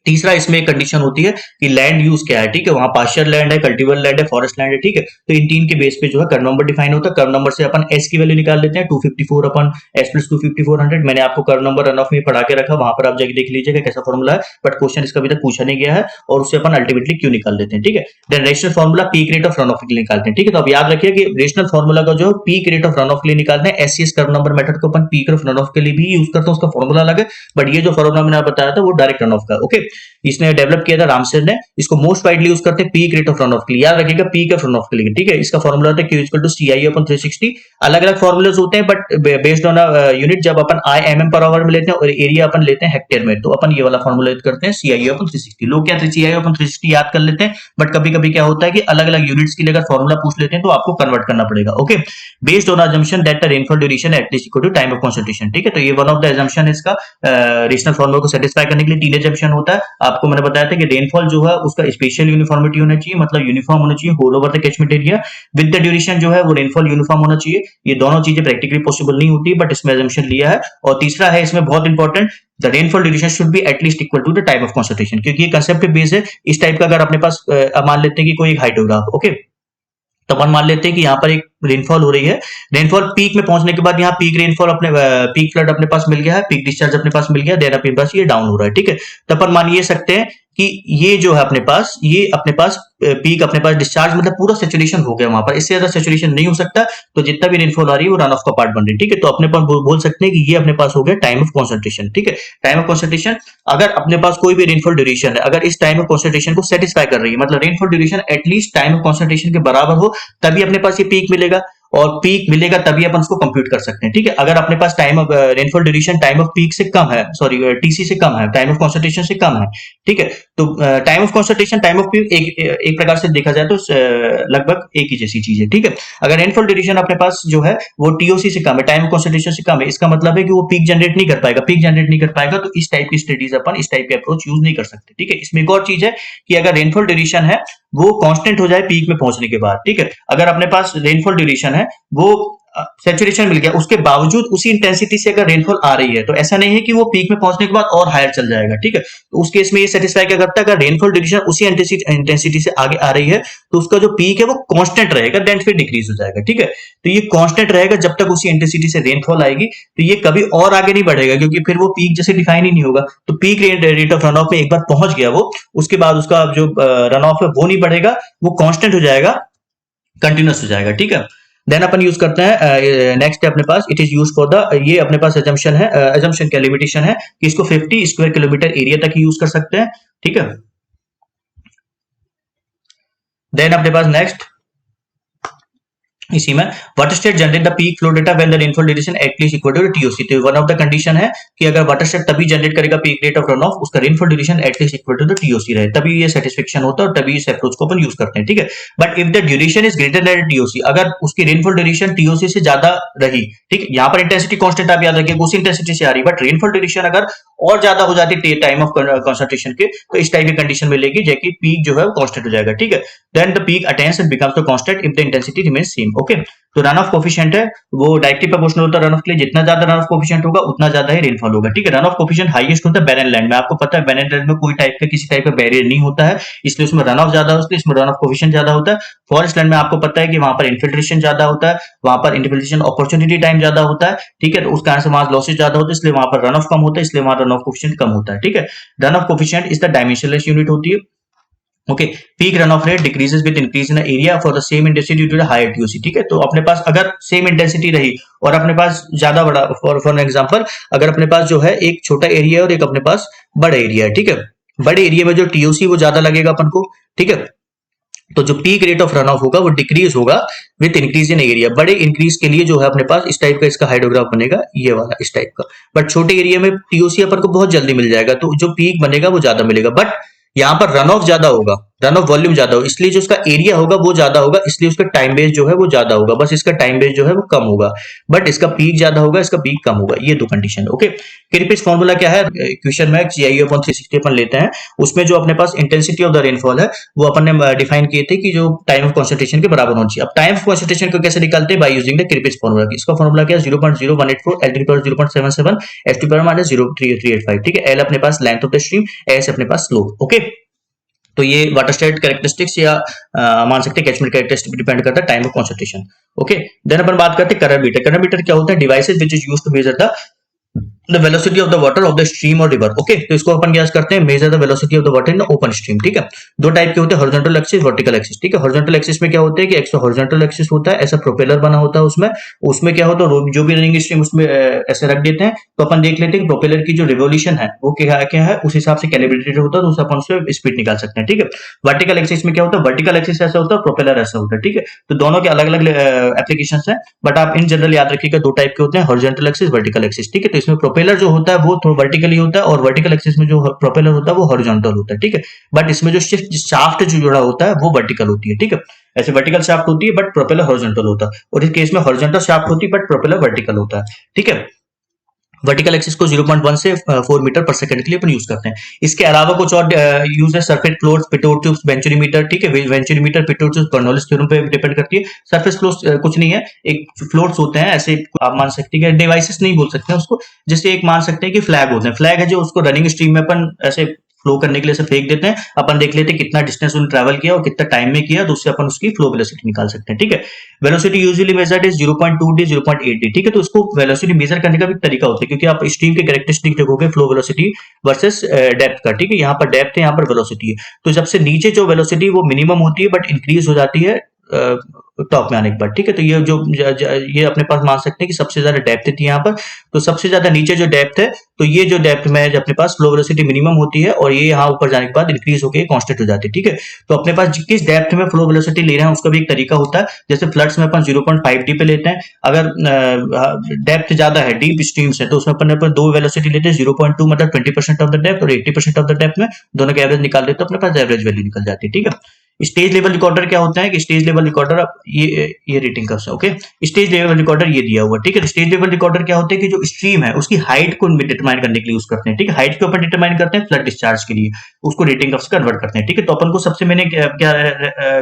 तीसरा इसमें एक कंडीशन होती है कि लैंड यूज क्या है। ठीक है, वहां पास्चर लैंड है, कल्टीवेबल लैंड है, फॉरेस्ट लैंड है। ठीक है, तो इन तीन के बेस पे जो है कर्व नंबर डिफाइन होता है। कर्व नंबर से अपन एस की वैल्यू निकाल लेते हैं, 254 अपन एस प्लस 25400। मैंने आपको कर्व नंबर रन ऑफ में पढ़ा के रखा, वहां पर आप जाके देख लीजिएगा कैसा फॉर्मूला है, बट क्वेश्चन इसका अभी तक पूछा नहीं गया है, और उससे अपन अल्टीमेटली क्यों निकाल देते हैं। ठीक है, then rational formula peak rate of run off के लिए निकालते हैं। ठीक है, तो अब याद रखिए कि रेशनल फॉर्मूला का जो peak rate of run off के लिए निकालते हैं, एससीएस कर्व नंबर मेथड को अपन पीक ऑफ रन ऑफ के लिए भी यूज करते हैं, उसका फॉर्मूला अलग है, बट ये जो फॉर्मूला मैंने बताया था वो डायरेक्ट रन ऑफ का। ओके, इसने डेवलप किया था रामसर ने, इसको मोस्ट वाइडली यूज करते हैं peak rate of run off के लिए। याद रखिएगा पीक ऑफ रन ऑफ के लिए। ठीक है, इसका फॉर्मूला होता है Q equal to CI upon 360। अलग अलग फॉर्मूलाज होते हैं, बट बेस्ड ऑन यूनिट जब अपन IMM पर आवर में लेते हैं और एरिया अपन लेते हैं हेक्टेयर में, तो अपन ये वाला फॉर्मूला यूज करते हैं CI अपॉन 360। लोग क्या CI अपॉन 360 याद कर लेते हैं, बट कभी कभी क्या होता है कि अलग अलग यूनिट्स के लिए अगर फॉर्मूला पूछ लेते हैं तो आपको कन्वर्ट करना पड़ेगा। Okay, based on assumption that the rainfall duration at least equal to time of concentration. ठीक है, तो ये वन ऑफ द अजम्पशन है इसका। रीजनल फॉर्मूला को सेटिस्फाई करने के लिए तीन अजम्पशन होता है। आपको मैंने बताया था कि रेनफॉल जो है उसका स्पेशल यूनिफॉर्मिटी होना चाहिए, मतलब यूनिफॉर्म होना चाहिए whole over the catchment area. With the duration जो है वो रेनफॉल यूनिफॉर्म होना चाहिए। ये दोनों चीजें प्रैक्टिकली पॉसिबल नहीं होती, बट इसमें अजम्पशन लिया है। और तीसरा है इसमें बहुत important, the rainfall duration should be at least equal to the time of concentration, क्योंकि ये कंसेप्ट बेस है। इस टाइप का अगर अपने पास मान लेते हैं कि कोई एक हाइड्रोग्राफ, ओके, तो अपन मान लेते हैं कि यहाँ पर एक रेनफॉल हो रही है। रेनफॉल पीक में पहुंचने के बाद यहाँ पीक रेनफॉल अपने पीक फ्लड अपने पास मिल गया है, पीक डिस्चार्ज अपने पास मिल गया, देन अपने पास ये डाउन हो रहा है। ठीक है, तो अपन मान ये सकते हैं कि ये जो है अपने पास, ये अपने पास पीक अपने पास डिस्चार्ज मतलब पूरा सेचुरेशन हो गया वहां पर, इससे ज्यादा सेचुरेशन नहीं हो सकता। तो जितना भी रेनफॉल आ रही है वो रन ऑफ का पार्ट बन रही है। ठीक है, तो अपने पास बोल सकते हैं कि ये अपने पास हो गया टाइम ऑफ कॉन्सेंट्रेशन। ठीक है, टाइम ऑफ कॉन्सेंट्रेशन, अगर अपने पास कोई भी रेनफॉल ड्यूरेशन है, अगर इस टाइम ऑफ कॉन्सेंट्रेशन को सेटिस्फाई कर रही है, मतलब rainfall duration at least time of concentration के बराबर हो, तभी अपने पास ये पीक मिलेगा, और पीक मिलेगा तभी अपन उसको कंप्यूट कर सकते हैं। ठीक है, अगर अपने पास time of rainfall duration time of peak से कम है, सॉरी TC से कम है, टाइम ऑफ कॉन्सेंट्रेशन से कम है, ठीक है, तो time of concentration time of peak एक प्रकार से देखा जाए तो लगभग एक ही जैसी चीज है। ठीक है, अगर रेनफॉल ड्यूरेशन अपने पास जो है वो TOC से कम है, टाइम ऑफ कॉन्सेंट्रेशन से कम है, इसका मतलब है कि वो पीक जनरेट नहीं कर पाएगा। पीक जनरेट नहीं कर पाएगा तो इस टाइप की स्टडीज अपन इस टाइप के अप्रोच यूज नहीं कर सकते। ठीक है, इसमें एक और चीज है कि अगर रेनफॉल ड्यूरेशन है वो कांस्टेंट हो जाए पीक में पहुंचने के बाद। ठीक है, अगर अपने पास रेनफॉल ड्यूरेशन है वो सैचुरेशन मिल गया, उसके बावजूद उसी इंटेंसिटी से अगर रेनफॉल आ रही है, तो ऐसा नहीं है कि वो पीक में पहुंचने के बाद और हायर चल जाएगा। ठीक है, तो उस केस में ये सेटिस्फाई क्या करता है, अगर रेनफॉल ड्यूरेशन उसी इंटेंसिटी से आगे आ रही है तो उसका जो पीक है वो कांस्टेंट रहेगा, देन फिर डिक्रीज हो जाएगा। ठीक है, तो ये कांस्टेंट रहेगा जब तक उसी इंटेंसिटी से रेनफॉल आएगी, तो ये कभी और आगे नहीं बढ़ेगा, क्योंकि फिर वो पीक जैसे डिफाइन ही नहीं होगा। तो peak rate of run of में एक बार पहुंच गया वो, उसके बाद उसका जो रन ऑफ है वो नहीं बढ़ेगा, वो कांस्टेंट हो जाएगा, कंटिन्यूस हो जाएगा। ठीक है, देन अपन यूज करते हैं नेक्स्ट है अपने पास, it is use for the, ये अपने पास अजम्पशन है, अजम्पशन क्या लिमिटेशन है कि इसको 50 स्क्वायर किलोमीटर एरिया तक यूज कर सकते हैं। ठीक है, देन अपने पास नेक्स्ट इसी में water state generate the peak flow data when the rainfall duration at least equal to TOC। तो वन ऑफ द कंडीशन है कि अगर वाटर स्टेट तभी जनरेट करेगा peak rate of run off, उसका rainfall duration at least equal to the TOC रहे, तभी ये सेटिस्फेक्शन होता है और तभी इस अप्रोच को अपन यूज करते हैं। ठीक है, but if the duration is greater than TOC, अगर उसकी रेनफॉल ड्यूरेशन TOC से ज्यादा रही, ठीक है, यहाँ पर इंटेंसिटी कांस्टेंट आप याद रखिए उसी इंटेंसिटी से आ रही, बट रेनफॉल ड्यूरेशन अगर और ज्यादा हो जाती है टाइम ऑफ कंसंट्रेशन के, तो इस टाइप की कंडीशन मिलेगी जबकि पीक जो है वो कांस्टेंट हो जाएगा। ठीक है, then the peak attains and becomes the constant if the intensity remains same. Okay, तो रन ऑफ कोफिशिएंट है वो डायरेक्टली प्रोपोर्शनल होता है रन ऑफ के लिए, जितना ज्यादा रन ऑफ कोफिशिएंट होगा उतना ज्यादा ही रेनफॉल होगा। ठीक है, रन ऑफ कोफिशिएंट हाईएस्ट होता है बैरन लैंड में, आपको पता है बैरन लैंड में कोई टाइप का किसी टाइप का बैरियर नहीं होता है, इसलिए उसमें रन ऑफ ज्यादा होता है, इसमें रन ऑफ कोफिशिएंट ज्यादा होता है। फॉरेस्ट लैंड में आपको पता है कि वहां पर इन्फिल्ट्रेशन ज्यादा होता है, वहां पर इन्फिल्ट्रेशन अपॉर्चुनिटी टाइम ज्यादा होता है। ठीक है, तो उस कारण से वहां लॉसेज ज्यादा होता है, इसलिए वहां पर रन ऑफ कम होता है, इसलिए वहां रन ऑफ कोफिशिएंट कम होता है। ठीक है, run off coefficient is the dimensionless unit होती है। Okay, peak run off rate decreases with increase in area for the same intensity due to the higher TOC. ठीक है, तो अपने पास अगर सेम इंटेंसिटी रही और अपने पास ज्यादा बड़ा, फॉर एग्जांपल अगर अपने पास जो है एक छोटा एरिया है और एक अपने पास बड़ा एरिया है, ठीक है, बड़े एरिया में जो टीओसी वो ज्यादा लगेगा अपन को। ठीक है, तो जो peak rate of run of होगा वो डिक्रीज होगा विद इंक्रीज इन एरिया। बड़े इंक्रीज के लिए जो है अपने पास इस टाइप का इसका हाइड्रोग्राफ बनेगा, ये वाला इस टाइप का। बट छोटे एरिया में टीओसी अपन को बहुत जल्दी मिल जाएगा, तो जो पीक बनेगा वो ज्यादा मिलेगा। बट यहाँ पर रन ऑफ ज्यादा होगा, रन ऑफ वॉल्यूम ज्यादा होगा, इसलिए जो उसका एरिया होगा वो ज्यादा होगा, इसलिए उसका टाइम बेस जो है वो ज्यादा होगा, बस इसका टाइम बेस जो है वो कम होगा। बट इसका पीक ज्यादा होगा, इसका पीक कम होगा, ये दो कंडीशन है। ओके, क्रिपिस फॉर्मूला क्या है, इक्वेशन में GIU/360 अपन लेते हैं, उसमें जो अपने पास इंटेंसिटी ऑफ द रेनफॉल है वो अपन ने डिफाइन किए थे कि जो टाइम ऑफ कॉन्सेंट्रेशन के बराबर होनी चाहिए। अब टाइम ऑफ कॉन्सेंट्रेशन को कैसे निकालते हैं, by using the Kirpich formula. इसका फॉर्मूला क्या है, 0.0184 L/0.77 S⁻0385। ठीक है, L अपने पास length of the stream, S अपने पास स्लोप। ओके, तो ये वाटर स्टेट कैरेक्टरिस्टिक्स या मान सकते हैं कैचमेंट कैरेक्टरिस्टिक डिपेंड करता है time of concentration. Okay, then अपन बात करते हैं करंट मीटर। करंट मीटर क्या होता है, devices which is used to measure the velocity of the water of the stream और रिवर। ओके, तो इसको अपन क्या करते हैं, measure the velocity of the water in the open stream. ठीक है, दो टाइप के होते हैं, हॉरिजॉन्टल एक्सिस, वर्टिकल एक्सिस। ठीक है, हॉरिजॉन्टल एक्सिस में क्या होता है कि एक तो हॉरिजॉन्टल एक्सिस होता है, ऐसा प्रोपेलर बना होता है उसमें, उसमें क्या होता है जो भी रनिंग स्ट्रीम उसमें ऐसे रख देते हैं, तो अपन देख लेते हैं कि प्रोपेलर की जो रिवोल्यूशन है वो क्या क्या है, उस हिसाब से कैलिब्रेटेड होता है, तो उससे अपन उससे स्पीड निकाल सकते हैं। ठीक है, वर्टिकल एक्सिस में क्या होता है, वर्टिकल एक्सिस ऐसा होता है, प्रोपेलर ऐसा होता है। ठीक है, तो दोनों के अलग अलग एप्लीकेशन है, बट आप इन जनरल याद रखिएगा दो टाइप के होते हैं, हॉरिजॉन्टल एक्सिस, वर्टिकल एक्सिस। ठीक है, तो इसमें प्रोपेलर जो होता है वो थोड़ा वर्टिकली होता है और वर्टिकल एक्सिस में जो प्रोपेलर होता है वो हॉरिजॉन्टल होता है। ठीक है, बट इसमें जो शाफ्ट जो जुड़ा होता है वो वर्टिकल होती है। ठीक है, ऐसे वर्टिकल शाफ्ट होती है बट प्रोपेलर हॉरिजॉन्टल होता है, और इस केस में हॉरिजॉन्टल शाफ्ट होती है बट प्रोपेलर वर्टिकल होता है। ठीक है, वर्टिकल एक्सिस को 0.1 से 4 मीटर पर सेकंड के लिए अपन यूज करते हैं। इसके अलावा कुछ और यूज है, surface floors, Pitot tubes, venturimeter. ठीक है, venturimeter, Pitot tubes Bernoulli's theorem पे डिपेंड करती है। सरफेस फ्लोर्स कुछ नहीं है, एक फ्लोर्स होते हैं ऐसे, आप मान सकते हैं, डिवाइसेस नहीं बोल सकते हैं उसको, जैसे एक मान सकते हैं कि फ्लैग होते हैं, फ्लैग है जो उसको रनिंग स्ट्रीम में अपन ऐसे फ्लो करने के लिए से फेंक देते हैं, अपन देख लेते हैं कितना डिस्टेंस उन्होंने ट्रैवल किया और कितना टाइम में किया, तो उससे अपन उसकी फ्लो वेलोसिटी निकाल सकते हैं। ठीक है, velocity usually measured is 0.2d 0.8d। ठीक है, तो इसको वेलोसिटी मेजर करने का भी तरीका होता है, क्योंकि आप स्ट्रीम के कैरेक्टरिस्टिक देखोगे फ्लो वेलोसिटी वर्सेस डेप्थ का। ठीक है, यहाँ पर डेप्थ है, यहाँ पर वेलोसिटी है, तो जब से नीचे जो वेलोसिटी वो मिनिमम होती है बट इंक्रीज हो जाती है टॉप में आने के बाद। ठीक है, तो ये जो ये अपने पास मान सकते हैं कि सबसे ज्यादा डेप्थ थी यहाँ पर, तो सबसे ज्यादा नीचे जो डेप्थ है, तो ये जो डेप्थ में अपने पास फ्लो वेलोसिटी मिनिमम होती है और ये यहाँ ऊपर जाने के बाद इंक्रीज होकर कांस्टेंट हो जाती है। ठीक है, तो अपने पास किस डेप्थ में फ्लो वेलोसिटी ले रहे हैं उसका भी एक तरीका होता है, जैसे फ्लड्स में अपन 0.5d पे लेते हैं, अगर डेप्थ ज्यादा है, डीप स्ट्रीम्स है, तो उसमें अपन दो वेलोसिटी लेते हैं, 0.2 मतलब 20% ऑफ द डेप्थ और 80% ऑफ द डेप्थ में दोनों के एवरेज निकाल देते हैं, अपने पास एवरेज वैल्यू निकल जाती है। ठीक है, स्टेज लेवल रिकॉर्डर क्या होता है कि स्टेज लेवल रिकॉर्डर ये रेटिंग कर्व है। ओके, स्टेज लेवल रिकॉर्डर ये दिया हुआ। ठीक है, स्टेज लेवल रिकॉर्डर क्या होता है कि जो स्ट्रीम है उसकी हाइट को डिटरमाइन करने के लिए यूज करते हैं। ठीक है, हाइट के ऊपर डिटरमाइन करते हैं फ्लड डिस्चार्ज के लिए, उसको रेटिंग कर्व से कन्वर्ट करते हैं। ठीक है, तो अपन को सबसे मैंने क्या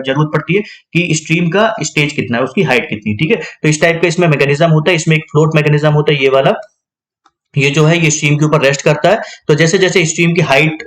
जरूरत पड़ती है कि स्ट्रीम का स्टेज कितना है, उसकी हाइट कितनी। ठीक है, तो इस टाइप का इसमें मैकेनिज्म होता है, इसमें एक फ्लोट मैकेनिज्म होता है, ये वाला, ये जो है ये स्ट्रीम के ऊपर रेस्ट करता है, तो जैसे जैसे स्ट्रीम की हाइट,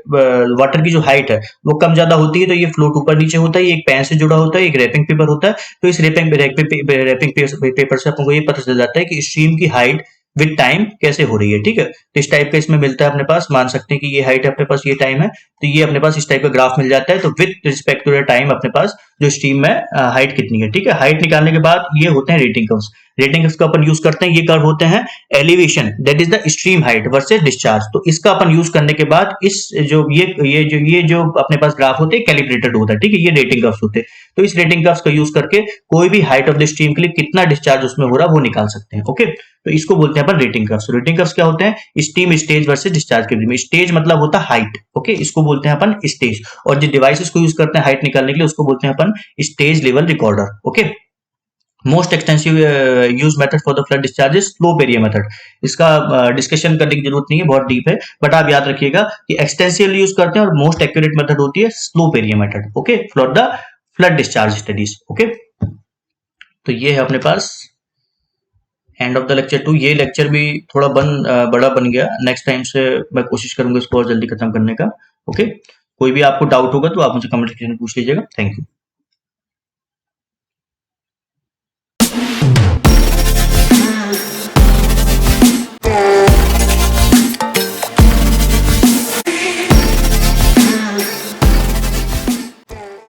वाटर की जो हाइट है वो कम ज्यादा होती है, तो ये फ्लोट ऊपर नीचे होता है, ये एक पैन से जुड़ा होता है, एक रैपिंग पेपर होता है, तो इस रैपिंग पेपर से आपको ये पता चल जाता है कि स्ट्रीम की हाइट विद टाइम कैसे हो रही है। ठीक है, तो इस टाइप का इसमें मिलता है अपने पास, मान सकते हैं कि ये हाइट है अपने पास, ये टाइम है, तो ये अपने पास इस टाइप का ग्राफ मिल जाता है, तो with respect to the time अपने पास जो स्ट्रीम में हाइट कितनी है। ठीक है, हाइट निकालने के बाद ये होते हैं रेटिंग कर्व्स। रेटिंग कर्व्स का अपन यूज करते हैं, ये कर्व होते हैं elevation, that is the stream height versus discharge. तो इसका अपन यूज करने के बाद इस जो ये जो अपने पास ग्राफ होते हैं कैलिब्रेटेड होता है। ठीक है, ये रेटिंग कर्व्स होते हैं, तो इस रेटिंग कर्व्स का यूज करके कोई भी हाइट ऑफ द स्ट्रीम के लिए कितना डिस्चार्ज उसमें हो रहा है वो निकाल सकते हैं। ओके, तो इसको बोलते हैं अपन रेटिंग कर्व्स। रेटिंग कर्व्स क्या होते हैं, स्ट्रीम स्टेज वर्सेस डिस्चार्ज के बीच में। स्टेज मतलब होता है हाइट, ओके, इसको बोलते हैं अपन स्टेज, और जो डिवाइसेस को यूज करते हैं हाइट निकालने के लिए उसको बोलते हैं अपन stage level recorder. Okay, most extensive use method for the flood discharge is slope area method. इसका डिस्कशन करने की जरूरत नहीं है, बहुत डीप है, बट आप याद रखिएगा कि एक्सटेंसिव यूज करते हैं और मोस्ट एक्यूरेट मेथड होती है slope area method. Okay, for the flood discharge studies. Okay, तो ये है अपने पास एंड ऑफ द लेक्चर 2। ये लेक्चर भी थोड़ा बड़ा बन गया, नेक्स्ट टाइम से मैं कोशिश करूंगा इसको और जल्दी खत्म करने का। ओके, कोई भी आपको डाउट होगा तो आप मुझे कमेंट सेक्शन में पूछ लीजिएगा। Thank you.